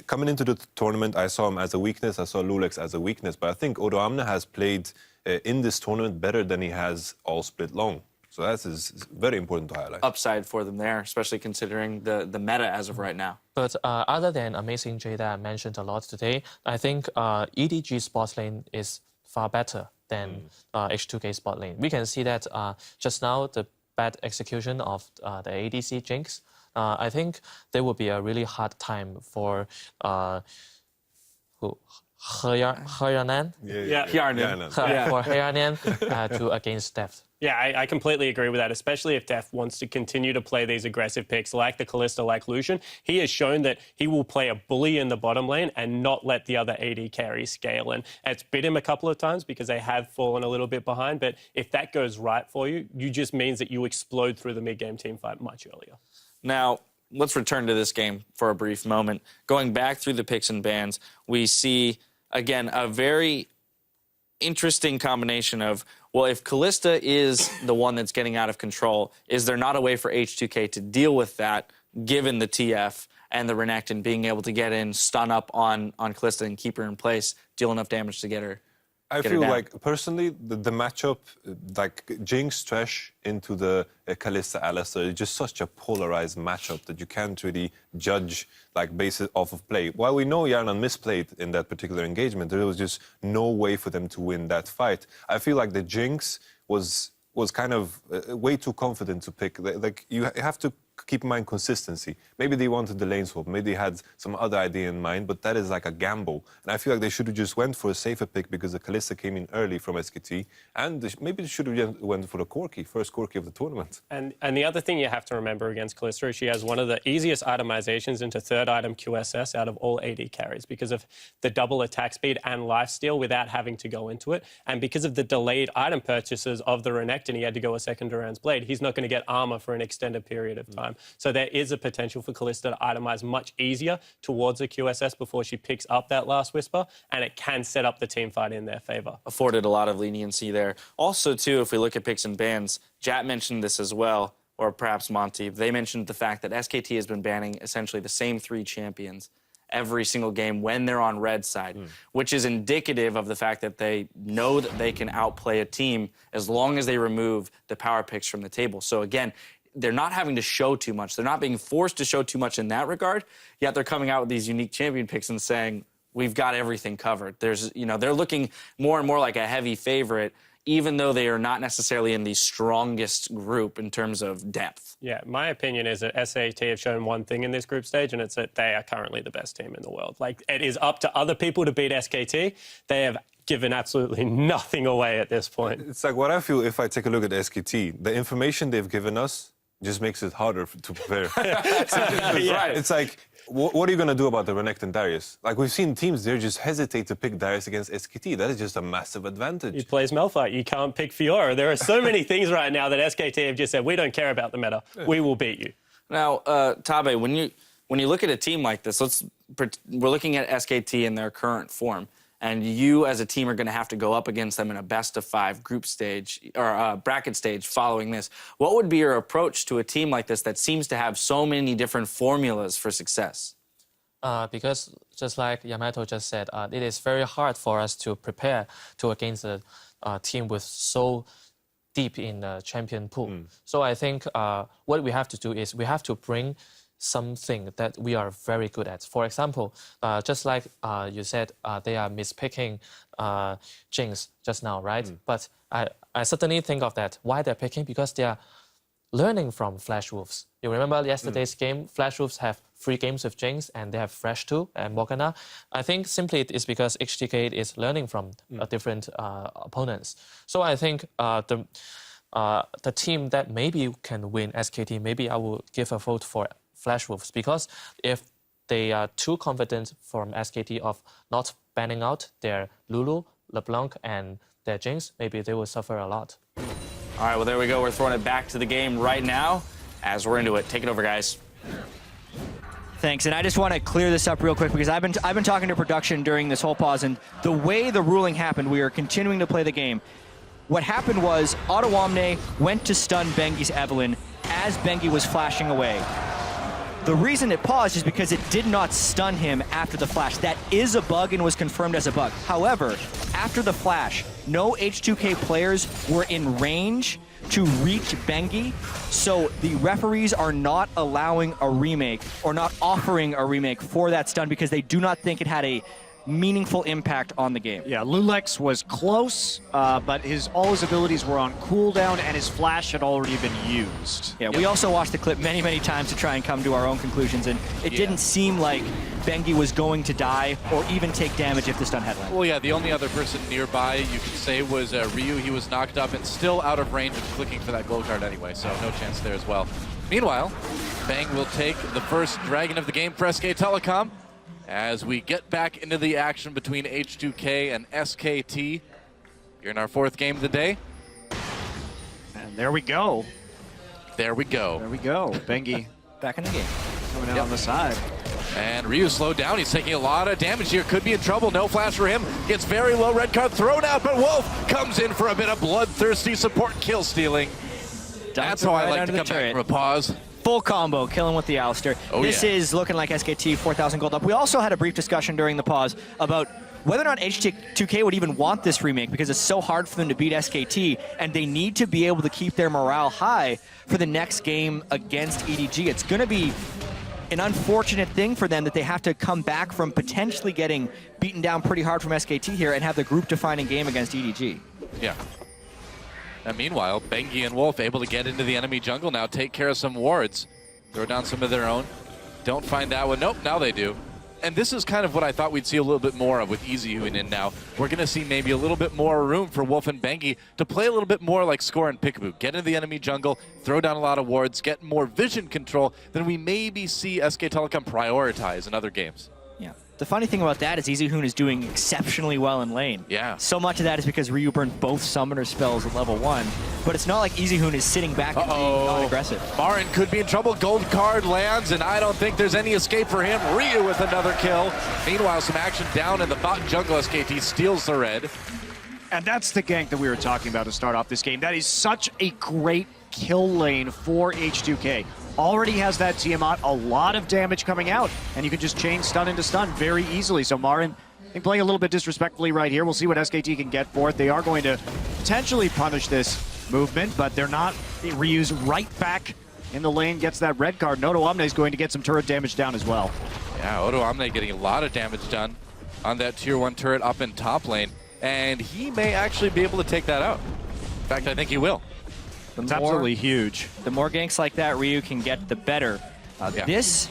coming into the tournament, I saw him as a weakness. I saw Lulex as a weakness. But I think Opdawamne has played in this tournament better than he has all split long. So that is very important to highlight. Upside for them there, especially considering the meta as of right now. But other than AZike that I mentioned a lot today, I think EDG's bot lane is far better than H2K's bot lane. We can see that just now the bad execution of the ADC Jinx. I think there will be a really hard time for Hyanan. For Hyanan to against Deft. Yeah, I completely agree with that, especially if Deft wants to continue to play these aggressive picks like the Kalista, like Lucian. He has shown that he will play a bully in the bottom lane and not let the other AD carry scale. And it's bit him a couple of times because they have fallen a little bit behind. But if that goes right for you, you just means that you explode through the mid-game team fight much earlier. Now, let's return to this game for a brief moment. Going back through the picks and bans, we see, again, a very interesting combination of well, if Kalista is the one that's getting out of control, is there not a way for H2K to deal with that, given the TF and the Renekton being able to get in, stun up on Kalista and keep her in place, deal enough damage to get her? I feel like, personally, the matchup, like Jinx, Thresh into the Kalista, Alistar, is just such a polarized matchup that you can't really judge, like, based off of play. While we know Yarnan misplayed in that particular engagement, there was just no way for them to win that fight. I feel like the Jinx was kind of way too confident to pick. Like, you have to keep in mind consistency. Maybe they wanted the lane swap, maybe they had some other idea in mind, but that is like a gamble. And I feel like they should have just went for a safer pick because the Kalista came in early from SKT, and maybe they should have went for the Corki, first Corki of the tournament. And the other thing you have to remember against Kalista is she has one of the easiest itemizations into third item QSS out of all AD carries because of the double attack speed and lifesteal without having to go into it. And because of the delayed item purchases of the Renekton, he had to go a second Duran's Blade. He's not going to get armor for an extended period of time. So there is a potential for Kalista to itemize much easier towards a QSS before she picks up that last Whisper, and it can set up the team fight in their favor. Afforded a lot of leniency there. Also, too, if we look at picks and bans, Jat mentioned this as well, or perhaps Monty. They mentioned the fact that SKT has been banning essentially the same 3 champions every single game when they're on red side, which is indicative of the fact that they know that they can outplay a team as long as they remove the power picks from the table. So again, they're not having to show too much. They're not being forced to show too much in that regard, yet they're coming out with these unique champion picks and saying, we've got everything covered. There's, you know, they're looking more and more like a heavy favorite, even though they are not necessarily in the strongest group in terms of depth. Yeah, my opinion is that SKT have shown one thing in this group stage, and it's that they are currently the best team in the world. Like, it is up to other people to beat SKT. They have given absolutely nothing away at this point. It's like what I feel if I take a look at SKT, the information they've given us just makes it harder to prepare. Yeah. It's like, what are you going to do about the Renekton Darius? Like, we've seen teams there just hesitate to pick Darius against SKT. That is just a massive advantage. He plays Malphite. You can't pick Fiora. There are so many things right now that SKT have just said, we don't care about the meta. We will beat you. Now, Tabe, when you look at a team like this, we're looking at SKT in their current form, and you as a team are going to have to go up against them in a best-of-5 group stage or bracket stage following this. What would be your approach to a team like this that seems to have so many different formulas for success? Because just like Yamato just said, it is very hard for us to prepare against a team with so deep in the champion pool. So I think what we have to do is we have to bring something that we are very good at. For example, just like you said, they are mispicking Jinx just now, right? But I certainly think of that. Why they're picking? Because they are learning from Flash Wolves. You remember yesterday's game? Flash Wolves have 3 games with Jinx, and they have Thresh 2 and Morgana. I think simply it is because H2K is learning from different opponents. So I think the team that maybe can win SKT, maybe I will give a vote for Flash Wolves, because if they are too confident from SKT of not banning out their Lulu, LeBlanc, and their Jinx, maybe they will suffer a lot. All right, well, there we go. We're throwing it back to the game right now as we're into it. Take it over, guys. Thanks, and I just want to clear this up real quick because I've been talking to production during this whole pause, and the way the ruling happened, we are continuing to play the game. What happened was AZike went to stun Bengi's Evelynn as Bengi was flashing away. The reason it paused is because it did not stun him after the flash. That is a bug and was confirmed as a bug. However, after the flash, no H2K players were in range to reach Bengi, so the referees are not allowing a remake or not offering a remake for that stun because they do not think it had a meaningful impact on the game. Yeah, Lulex was close, but all his abilities were on cooldown and his flash had already been used. Yeah, we also watched the clip many, many times to try and come to our own conclusions, and it didn't seem like Bengi was going to die or even take damage if the stun had landed. Well, yeah, the only other person nearby you could say was Ryu. He was knocked up and still out of range of clicking for that glow card anyway, so no chance there as well. Meanwhile, Bang will take the first dragon of the game for SKTelecom as we get back into the action between H2K and SKT. You're in our 4th game of the day. And there we go. There we go. There we go. Bengi Back in the game. coming out on the side. And Ryu slowed down. He's taking a lot of damage here. Could be in trouble. No flash for him. Gets very low. Red card thrown out, but Wolf comes in for a bit of bloodthirsty support kill stealing. That's how I like to come back from a pause. Full combo, killing with the Alistair. This is looking like SKT 4,000 gold up. We also had a brief discussion during the pause about whether or not H2K would even want this remake because it's so hard for them to beat SKT, and they need to be able to keep their morale high for the next game against EDG. It's going to be an unfortunate thing for them that they have to come back from potentially getting beaten down pretty hard from SKT here and have the group-defining game against EDG. Yeah. And meanwhile, Bengi and Wolf able to get into the enemy jungle now, take care of some wards, throw down some of their own. Don't find that one. Nope, now they do. And this is kind of what I thought we'd see a little bit more of with EZU in now. We're going to see maybe a little bit more room for Wolf and Bengi to play a little bit more like Score and Peekaboo. Get into the enemy jungle, throw down a lot of wards, get more vision control than we maybe see SKTelecom prioritize in other games. Yeah. The funny thing about that is EZU is doing exceptionally well in lane. Yeah. So much of that is because Ryu burned both summoner spells at level 1, but it's not like EZU is sitting back and being non-aggressive. Marin could be in trouble. Gold card lands, and I don't think there's any escape for him. Ryu with another kill. Meanwhile, some action down in the bot jungle. SKT steals the red. And that's the gank that we were talking about to start off this game. That is such a great kill lane for H2K. Already has that Tiamat, a lot of damage coming out, and you can just chain stun into stun very easily. So Marin, I think, playing a little bit disrespectfully right here. We'll see what SKT can get for it. They are going to potentially punish this movement, but they're not. Ryu's right back in the lane, gets that red card. Noto Omne is going to get some turret damage down as well. Yeah, Odo Omne getting a lot of damage done on that tier 1 turret up in top lane, and he may actually be able to take that out. In fact, I think he will. It's absolutely huge. The more ganks like that Ryu can get, the better. This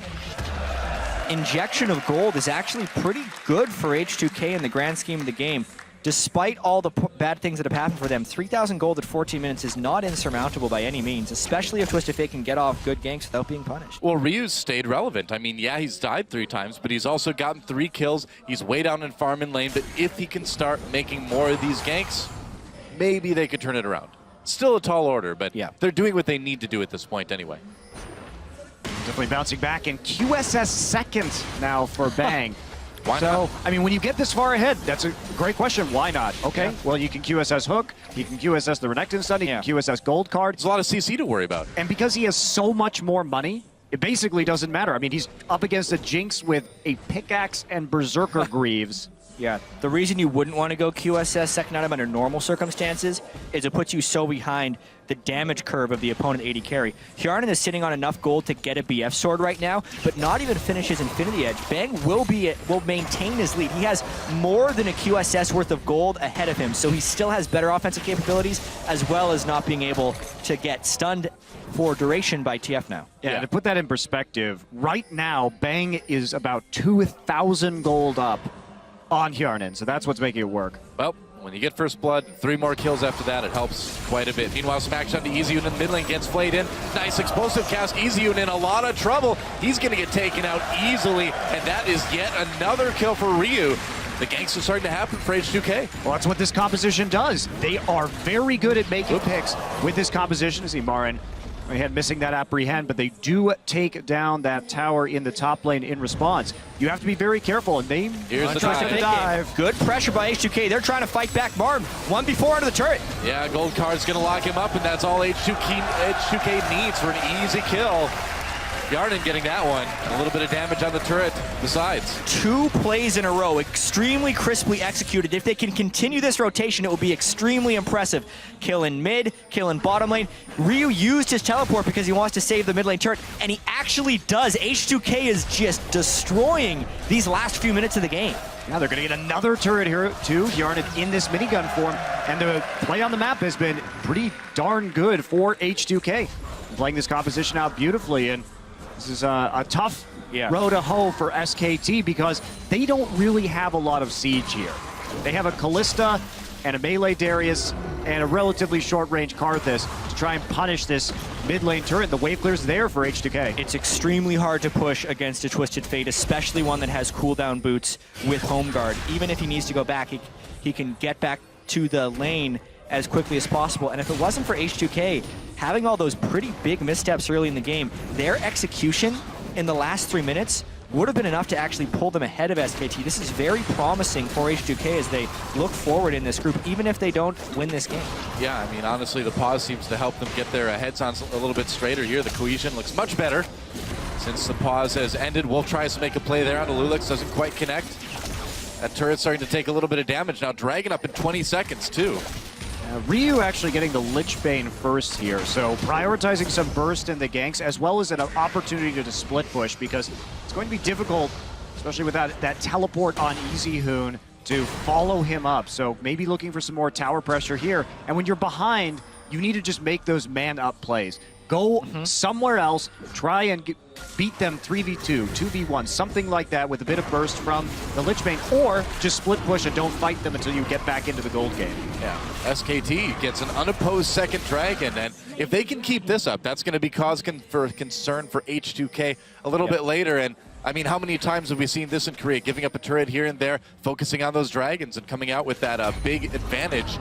injection of gold is actually pretty good for H2K in the grand scheme of the game. Despite all the bad things that have happened for them, 3,000 gold at 14 minutes is not insurmountable by any means, especially if Twisted Fate can get off good ganks without being punished. Well, Ryu's stayed relevant. I mean, yeah, he's died 3 times, but he's also gotten 3 kills. He's way down in farm and lane, but if he can start making more of these ganks, maybe they could turn it around. Still a tall order, but yeah, they're doing what they need to do at this point anyway. Definitely bouncing back, and QSS second now for Bang. Why so, not? I mean, when you get this far ahead, that's a great question. Why not? Okay, well, you can QSS Hook, you can QSS the Renekton stun, you can QSS Gold card. There's a lot of CC to worry about. And because he has so much more money, it basically doesn't matter. I mean, he's up against a Jinx with a pickaxe and Berserker Greaves. Yeah, the reason you wouldn't want to go QSS second item under normal circumstances is it puts you so behind the damage curve of the opponent AD carry. Hjarnan is sitting on enough gold to get a BF sword right now, but not even finish his Infinity Edge. Bang will maintain his lead. He has more than a QSS worth of gold ahead of him, so he still has better offensive capabilities as well as not being able to get stunned for duration by TF now. Yeah, to put that in perspective, right now, Bang is about 2,000 gold up on Hjarnan, so that's what's making it work. Well, when you get first blood, 3 more kills after that, it helps quite a bit. Meanwhile, some action to EZU in the mid lane, gets flayed in. Nice explosive cast. EZU in a lot of trouble. He's going to get taken out easily, and that is yet another kill for Ryu. The ganks are starting to happen for H2K. Well, that's what this composition does. They are very good at making picks with this composition. See, Marin had missing that apprehend, but they do take down that tower in the top lane in response. You have to be very careful, and they Here's the dive. Good pressure by H2K. They're trying to fight back Martin. 1v4 under the turret. Yeah, gold card's going to lock him up, and that's all H2K needs for an easy kill. Hjarnan getting that one. A little bit of damage on the turret besides. 2 plays in a row, extremely crisply executed. If they can continue this rotation, it will be extremely impressive. Kill in mid, kill in bottom lane. Ryu used his teleport because he wants to save the mid lane turret, and he actually does. H2K is just destroying these last few minutes of the game. Now they're going to get another turret here too, Hjarnan in this minigun form, and the play on the map has been pretty darn good for H2K. Playing this composition out beautifully, and this is a tough road to hoe for SKT because they don't really have a lot of siege here. They have a Callista and a melee Darius and a relatively short-range Karthus to try and punish this mid lane turret. The wave clear's there for H2K. It's extremely hard to push against a Twisted Fate, especially one that has cooldown boots with home guard. Even if he needs to go back, he can get back to the lane as quickly as possible. And if it wasn't for H2K having all those pretty big missteps early in the game, their execution in the last 3 minutes would have been enough to actually pull them ahead of SKT. This is very promising for H2K as they look forward in this group, even if they don't win this game. Yeah, I mean, honestly, the pause seems to help them get their heads on a little bit straighter here. The cohesion looks much better since the pause has ended. Wolf tries to make a play there on the Lulix, doesn't quite connect. That turret's starting to take a little bit of damage now. Dragon up in 20 seconds, too. Ryu actually getting the Lich Bane first here, so prioritizing some burst in the ganks as well as an opportunity to split push, because it's going to be difficult, especially with that teleport on EasyHoon, to follow him up. So maybe looking for some more tower pressure here. And when you're behind, you need to just make those man-up plays. Go somewhere else, try and beat them 3v2, 2v1, something like that with a bit of burst from the Lich Bane, or just split push and don't fight them until you get back into the gold game. Yeah, SKT gets an unopposed second dragon, and if they can keep this up, that's going to be cause for concern for H2K a little bit later. And I mean, how many times have we seen this in Korea, giving up a turret here and there, focusing on those dragons and coming out with that big advantage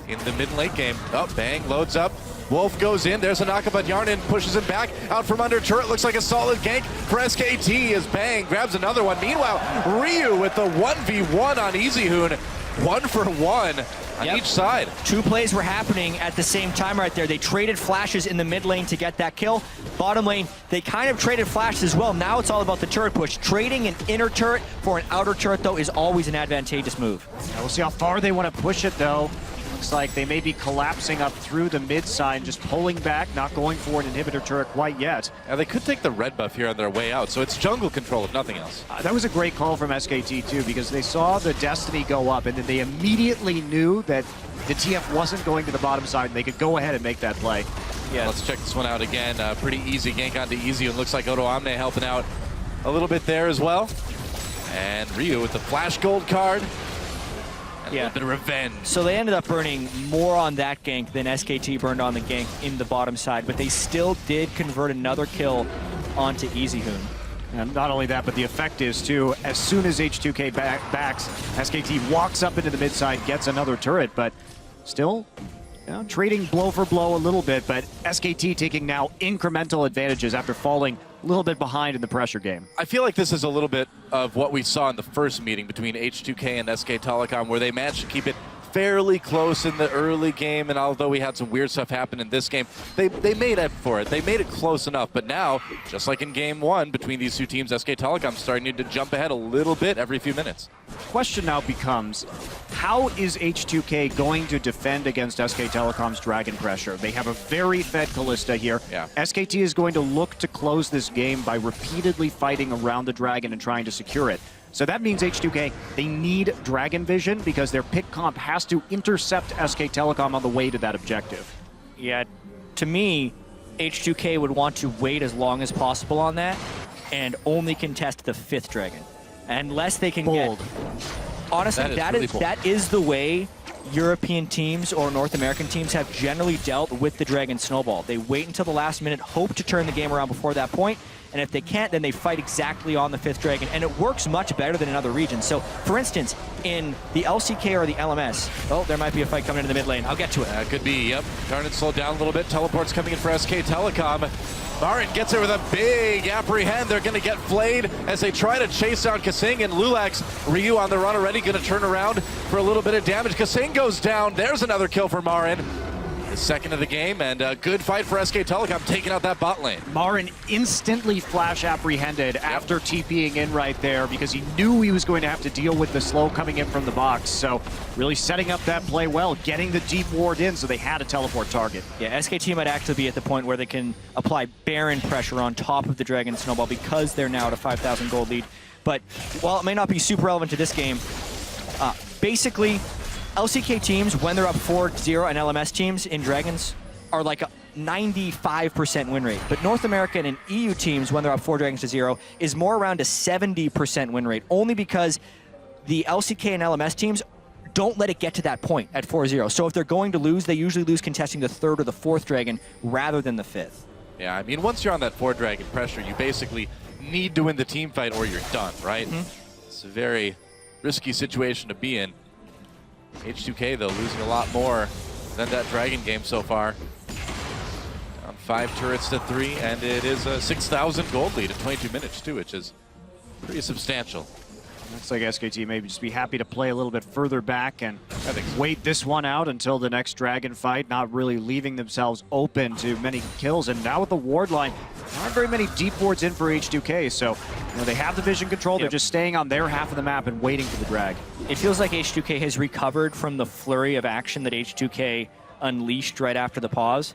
in the mid-late game. Oh, Bang loads up. Wolf goes in. There's a knockup on Yarnin, pushes him back. Out from under turret. Looks like a solid gank for SKT as Bang grabs another one. Meanwhile, Ryu with the 1v1 on EasyHoon. 1 for 1 on each side. 2 plays were happening at the same time right there. They traded flashes in the mid lane to get that kill. Bottom lane, they kind of traded flashes as well. Now it's all about the turret push. Trading an inner turret for an outer turret, though, is always an advantageous move. Now we'll see how far they want to push it, though. Looks like they may be collapsing up through the mid side, just pulling back, not going for an inhibitor turret quite yet. Now they could take the red buff here on their way out, so it's jungle control if nothing else. That was a great call from SKT too, because they saw the Destiny go up and then they immediately knew that the TF wasn't going to the bottom side and they could go ahead and make that play. Yeah, let's check this one out again. Pretty easy gank onto Easy, and looks like AZike helping out a little bit there as well. And Ryu with the flash gold card. A little bit of revenge. So they ended up burning more on that gank than SKT burned on the gank in the bottom side, but they still did convert another kill onto EasyHoon. And not only that, but the effect is too, as soon as H2K backs, SKT walks up into the mid side, gets another turret, but still trading blow for blow a little bit, but SKT taking now incremental advantages after falling a little bit behind in the pressure game. I feel like this is a little bit of what we saw in the first meeting between H2K and SKTelecom, where they managed to keep it fairly close in the early game, and although we had some weird stuff happen in this game, they made up for it. They made it close enough, but now, just like in game 1 between these two teams, SKTelecom starting to jump ahead a little bit every few minutes. Question now becomes, how is H2K going to defend against SKTelecom's Dragon pressure? They have a very fed Kalista here. Yeah. SKT is going to look to close this game by repeatedly fighting around the Dragon and trying to secure it. So that means H2K, they need Dragon Vision because their pick comp has to intercept SKTelecom on the way to that objective. Yeah, to me, H2K would want to wait as long as possible on that and only contest the 5th Dragon. Unless they can Bold. get... Honestly, that is the way European teams or North American teams have generally dealt with the Dragon Snowball. They wait until the last minute, hope to turn the game around before that point, and if they can't, then they fight exactly on the 5th Dragon, and it works much better than in other regions. So, for instance, in the LCK or the LMS, oh, there might be a fight coming into the mid lane. I'll get to it. Could be, yep. Turning slowed down a little bit. Teleport's coming in for SKTelecom. Marin gets it with a big apprehend. They're going to get flayed as they try to chase down Kasing and Lulax. Ryu on the run already, going to turn around for a little bit of damage. Kasing goes down. There's another kill for Marin. The second of the game, and a good fight for SKTelecom taking out that bot lane. Marin instantly flash apprehended after TPing in right there because he knew he was going to have to deal with the slow coming in from the box. So really setting up that play well, getting the deep ward in so they had a teleport target. Yeah, SKT might actually be at the point where they can apply Baron pressure on top of the Dragon Snowball because they're now at a 5,000 gold lead. But while it may not be super relevant to this game, basically, LCK teams, when they're up 4-0, and LMS teams in Dragons are like a 95% win rate. But North American and EU teams, when they're up 4 Dragons to 0, is more around a 70% win rate, only because the LCK and LMS teams don't let it get to that point at 4-0. So if they're going to lose, they usually lose contesting the 3rd or the 4th Dragon rather than the 5th. Yeah, I mean, once you're on that 4 Dragon pressure, you basically need to win the team fight or you're done, right? It's a very risky situation to be in. H2K, though, losing a lot more than that Dragon game so far. Down 5 turrets to 3, and it is a 6,000 gold lead in 22 minutes, too, which is Pretty substantial. Looks like SKT may just be happy to play a little bit further back and I think so. wait this one out until the next Dragon fight, not really leaving themselves open to many kills. And now with the ward line, not very many deep wards in for H2K, so they have the vision control. They're just staying on their half of the map and waiting for the drag. It feels like H2K has recovered from the flurry of action that H2K unleashed right after the pause.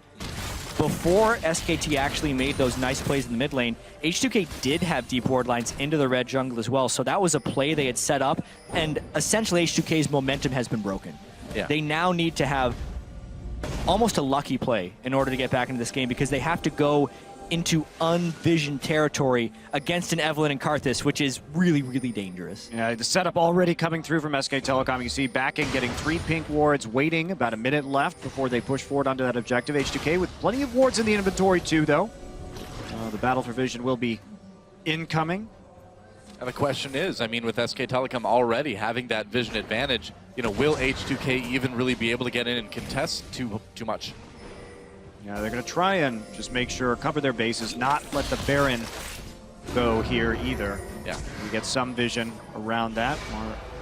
Before SKT actually made those nice plays in the mid lane, H2K did have deep ward lines into the red jungle as well, so that was a play they had set up, and essentially H2K's momentum has been broken. Yeah. They now need to have almost a lucky play in order to get back into this game, because they have to go into unvisioned territory against an Evelyn and Karthus, which is really, really dangerous. Yeah, the setup already coming through from SKTelecom. You see backing getting 3 pink wards, waiting about a minute left before they push forward onto that objective. H2K with plenty of wards in the inventory too, though. The battle for vision will be incoming. And the question is, I mean, with SKTelecom already having that vision advantage, will H2K even really be able to get in and contest too much? Yeah, they're going to try and just make sure, cover their bases, not let the Baron go here either. Yeah. We get some vision around that.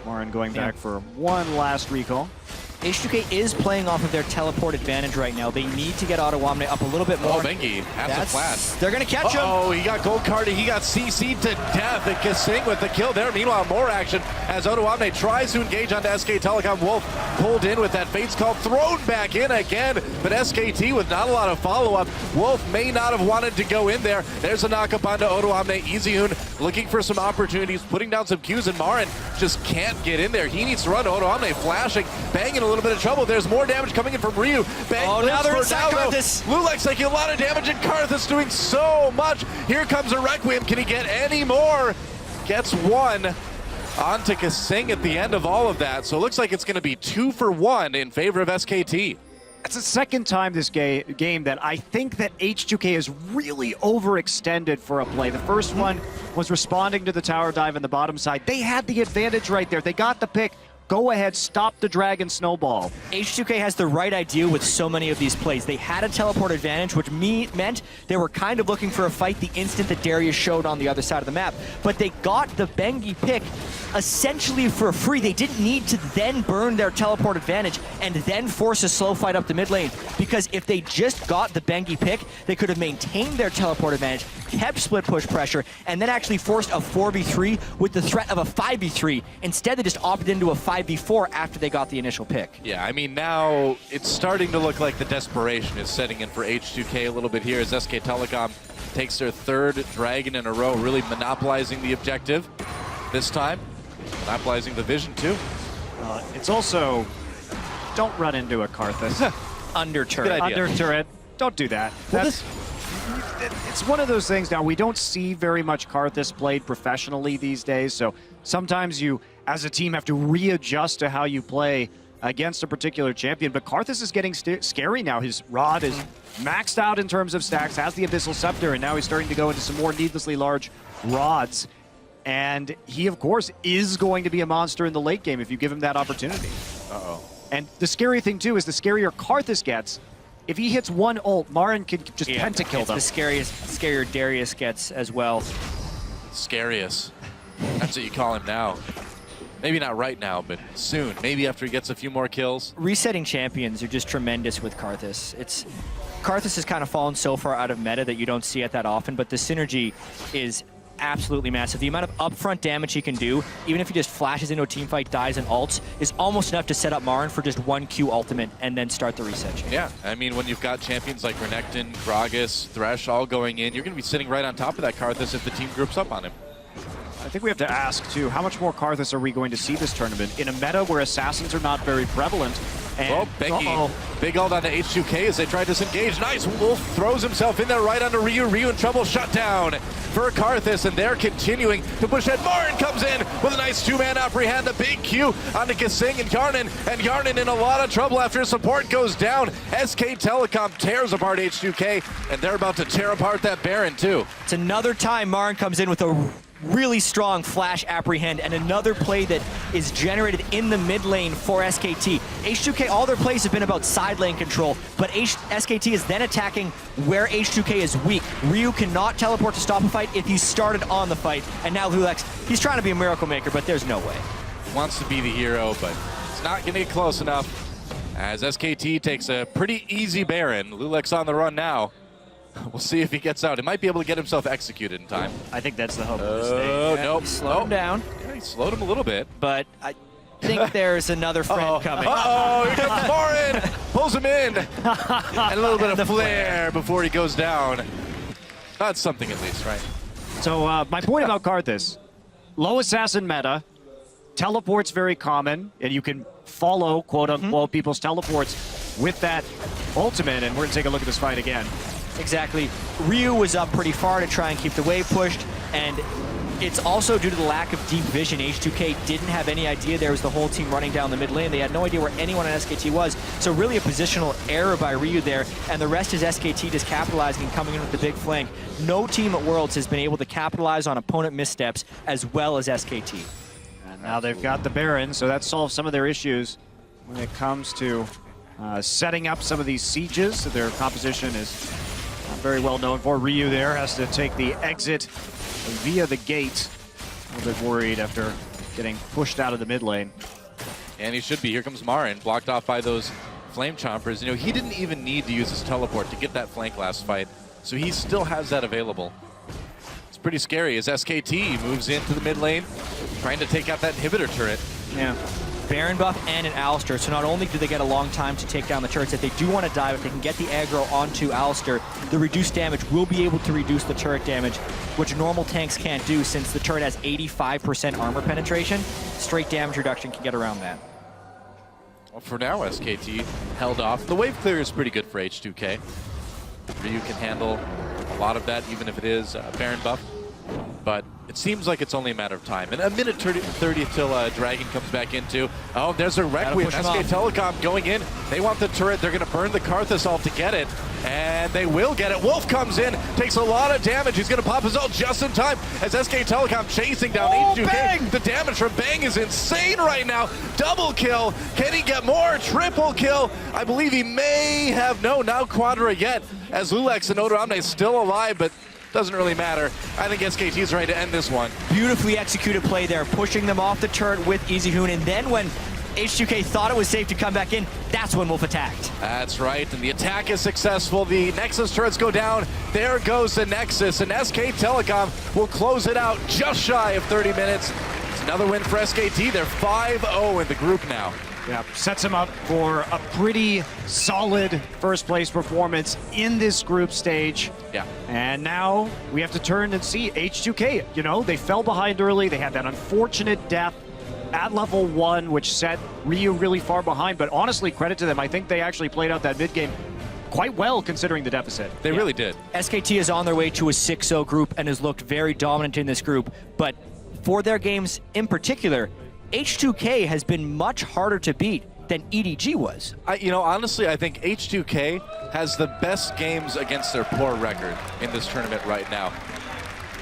Marin going back for one last recall. H2K is playing off of their teleport advantage right now. They need to get Auto-Omne up a little bit more. Oh, Bengi has a flash. They're going to catch him. Oh, he got gold carded. He got CC'd to death. And Kasing with the kill there. Meanwhile, more action as Auto-Omne tries to engage onto SKTelecom. Wolf pulled in with that Fate's Call, thrown back in again. But SKT with not a lot of follow-up. Wolf may not have wanted to go in there. There's a knock-up onto Auto-Omne. EasyHoon looking for some opportunities, putting down some Qs, and Marin just can't get in there. He needs to run. Auto-Omne flashing, banging a little bit of trouble. There's more damage coming in from Ryu. Bang, now they're inside Karthus. Lulek's taking a lot of damage, and Karthus doing so much. Here comes a Requiem. Can he get any more? Gets one onto Kasing at the end of all of that. So it looks like it's going to be 2 for 1 in favor of SKT. It's the second time this game that I think that H2K is really overextended for a play. The first one was responding to the tower dive in the bottom side. They had the advantage right there. They got the pick. Go ahead, stop the dragon snowball. H2K has the right idea with so many of these plays. They had a teleport advantage, which meant they were kind of looking for a fight the instant that Darius showed on the other side of the map. But they got the Bengi pick essentially for free. They didn't need to then burn their teleport advantage and then force a slow fight up the mid lane, because if they just got the Bengi pick, they could have maintained their teleport advantage, kept split push pressure, and then actually forced a 4v3 with the threat of a 5v3. Instead, they just opted into a 5v4 after they got the initial pick. Yeah, I mean, now it's starting to look like the desperation is setting in for H2K a little bit here as SKTelecom takes their 3rd dragon in a row, really monopolizing the objective this time. Monopolizing the vision, too. It's also, don't run into a Karthus. Under turret. Under turret. Don't do that. Well, It's one of those things now, we don't see very much Karthus played professionally these days, so sometimes you, as a team, have to readjust to how you play against a particular champion, but Karthus is getting scary now. His rod is maxed out in terms of stacks, has the Abyssal Scepter, and now he's starting to go into some more needlessly large rods. And he, of course, is going to be a monster in the late game if you give him that opportunity. Uh-oh. And the scary thing, too, is the scarier Karthus gets, if he hits one ult, Marin could just pentakill them. It's the scarier Darius gets as well. Scariest. That's what you call him now. Maybe not right now, but soon. Maybe after he gets a few more kills. Resetting champions are just tremendous with Karthus. Karthus has kind of fallen so far out of meta that you don't see it that often, but the synergy is absolutely massive. The amount of upfront damage he can do, even if he just flashes into a team fight, dies, and ults, is almost enough to set up Marin for just 1 Q ultimate and then start the reset chain. Yeah, I mean, when you've got champions like Renekton, Gragas, Thresh all going in, you're going to be sitting right on top of that Karthus if the team groups up on him. I think we have to ask, too, how much more Karthus are we going to see this tournament in a meta where assassins are not very prevalent? And, well, Bengi, big ult on the H2K as they try to disengage. Nice, Wolf throws himself in there right under Ryu. Ryu in trouble, shut down for Karthus, and they're continuing to push ahead. Marin comes in with a nice 2-man apprehend, a big Q onto Kasing and Yarnan in a lot of trouble after support goes down. SKTelecom tears apart H2K, and they're about to tear apart that Baron, too. It's another time Marin comes in with a really strong flash apprehend, and another play that is generated in the mid lane for SKT. H2K, all their plays have been about side lane control, but SKT is then attacking where H2K is weak. Ryu cannot teleport to stop a fight if he started on the fight, and now Lulex, he's trying to be a miracle maker, but there's no way. Wants to be the hero, but it's not going to get close enough as SKT takes a pretty easy Baron. Lulex on the run now. We'll see if he gets out. He might be able to get himself executed in time. I think that's the hope of this thing. Oh, nope. Slow him down. Yeah, he slowed him a little bit. But I think there's another friend coming. Uh-oh, here comes Morin. Pulls him in. And a little bit of flare before he goes down. That's something at least, right? So my point about Karthus, low assassin meta, teleport's very common, and you can follow, quote-unquote, people's teleports with that ultimate, and we're going to take a look at this fight again. Exactly. Ryu was up pretty far to try and keep the wave pushed, and it's also due to the lack of deep vision. H2K didn't have any idea there was the whole team running down the mid lane. They had no idea where anyone on SKT was, so really a positional error by Ryu there, and the rest is SKT just capitalizing and coming in with the big flank. No team at Worlds has been able to capitalize on opponent missteps as well as SKT. And now they've got the Baron, so that solves some of their issues when it comes to setting up some of these sieges. Their composition is very well known for. Ryu there has to take the exit via the gate. A little bit worried after getting pushed out of the mid lane. And he should be. Here comes Marin, blocked off by those Flame Chompers. You know, he didn't even need to use his teleport to get that flank last fight, so he still has that available. It's pretty scary as SKT moves into the mid lane, trying to take out that inhibitor turret. Yeah. Baron buff and an Alistar, so not only do they get a long time to take down the turrets, if they do want to dive, if they can get the aggro onto Alistar, the reduced damage will be able to reduce the turret damage, which normal tanks can't do since the turret has 85% armor penetration. Straight damage reduction can get around that. Well, for now, SKT held off. The wave clear is pretty good for H2K. Ryu can handle a lot of that, even if it is Baron buff. But it seems like it's only a matter of time. And a minute 30 till Dragon comes back into. Oh, there's a Requiem. SKTelecom going in. They want the turret. They're going to burn the Karthus ult to get it. And they will get it. Wolf comes in, takes a lot of damage. He's going to pop his ult just in time as SKTelecom chasing down H2K. Bang! The damage from Bang is insane right now. Double kill. Can he get more? Triple kill. I believe he may have. No, now Quadra yet. As Lulex and AZike still alive, but doesn't really matter. I think SKT is ready to end this one. Beautifully executed play there, pushing them off the turret with EasyHoon, and then when H2K thought it was safe to come back in, that's when Wolf attacked. That's right, and the attack is successful. The Nexus turrets go down. There goes the Nexus, and SKTelecom will close it out just shy of 30 minutes. It's another win for SKT. They're 5-0 in the group now. Yeah, sets him up for a pretty solid first place performance in this group stage. Yeah. And now we have to turn and see H2K. You know, they fell behind early. They had that unfortunate death at level 1, which set Ryu really far behind. But honestly, credit to them. I think they actually played out that mid game quite well considering the deficit. They really did. SKT is on their way to a 6-0 group and has looked very dominant in this group. But for their games in particular, H2K has been much harder to beat than EDG was. Honestly, I think H2K has the best games against their poor record in this tournament right now.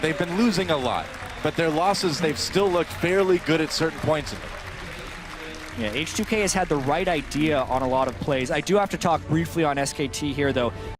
They've been losing a lot, but their losses, they've still looked fairly good at certain points in it. Yeah, H2K has had the right idea on a lot of plays. I do have to talk briefly on SKT here, though.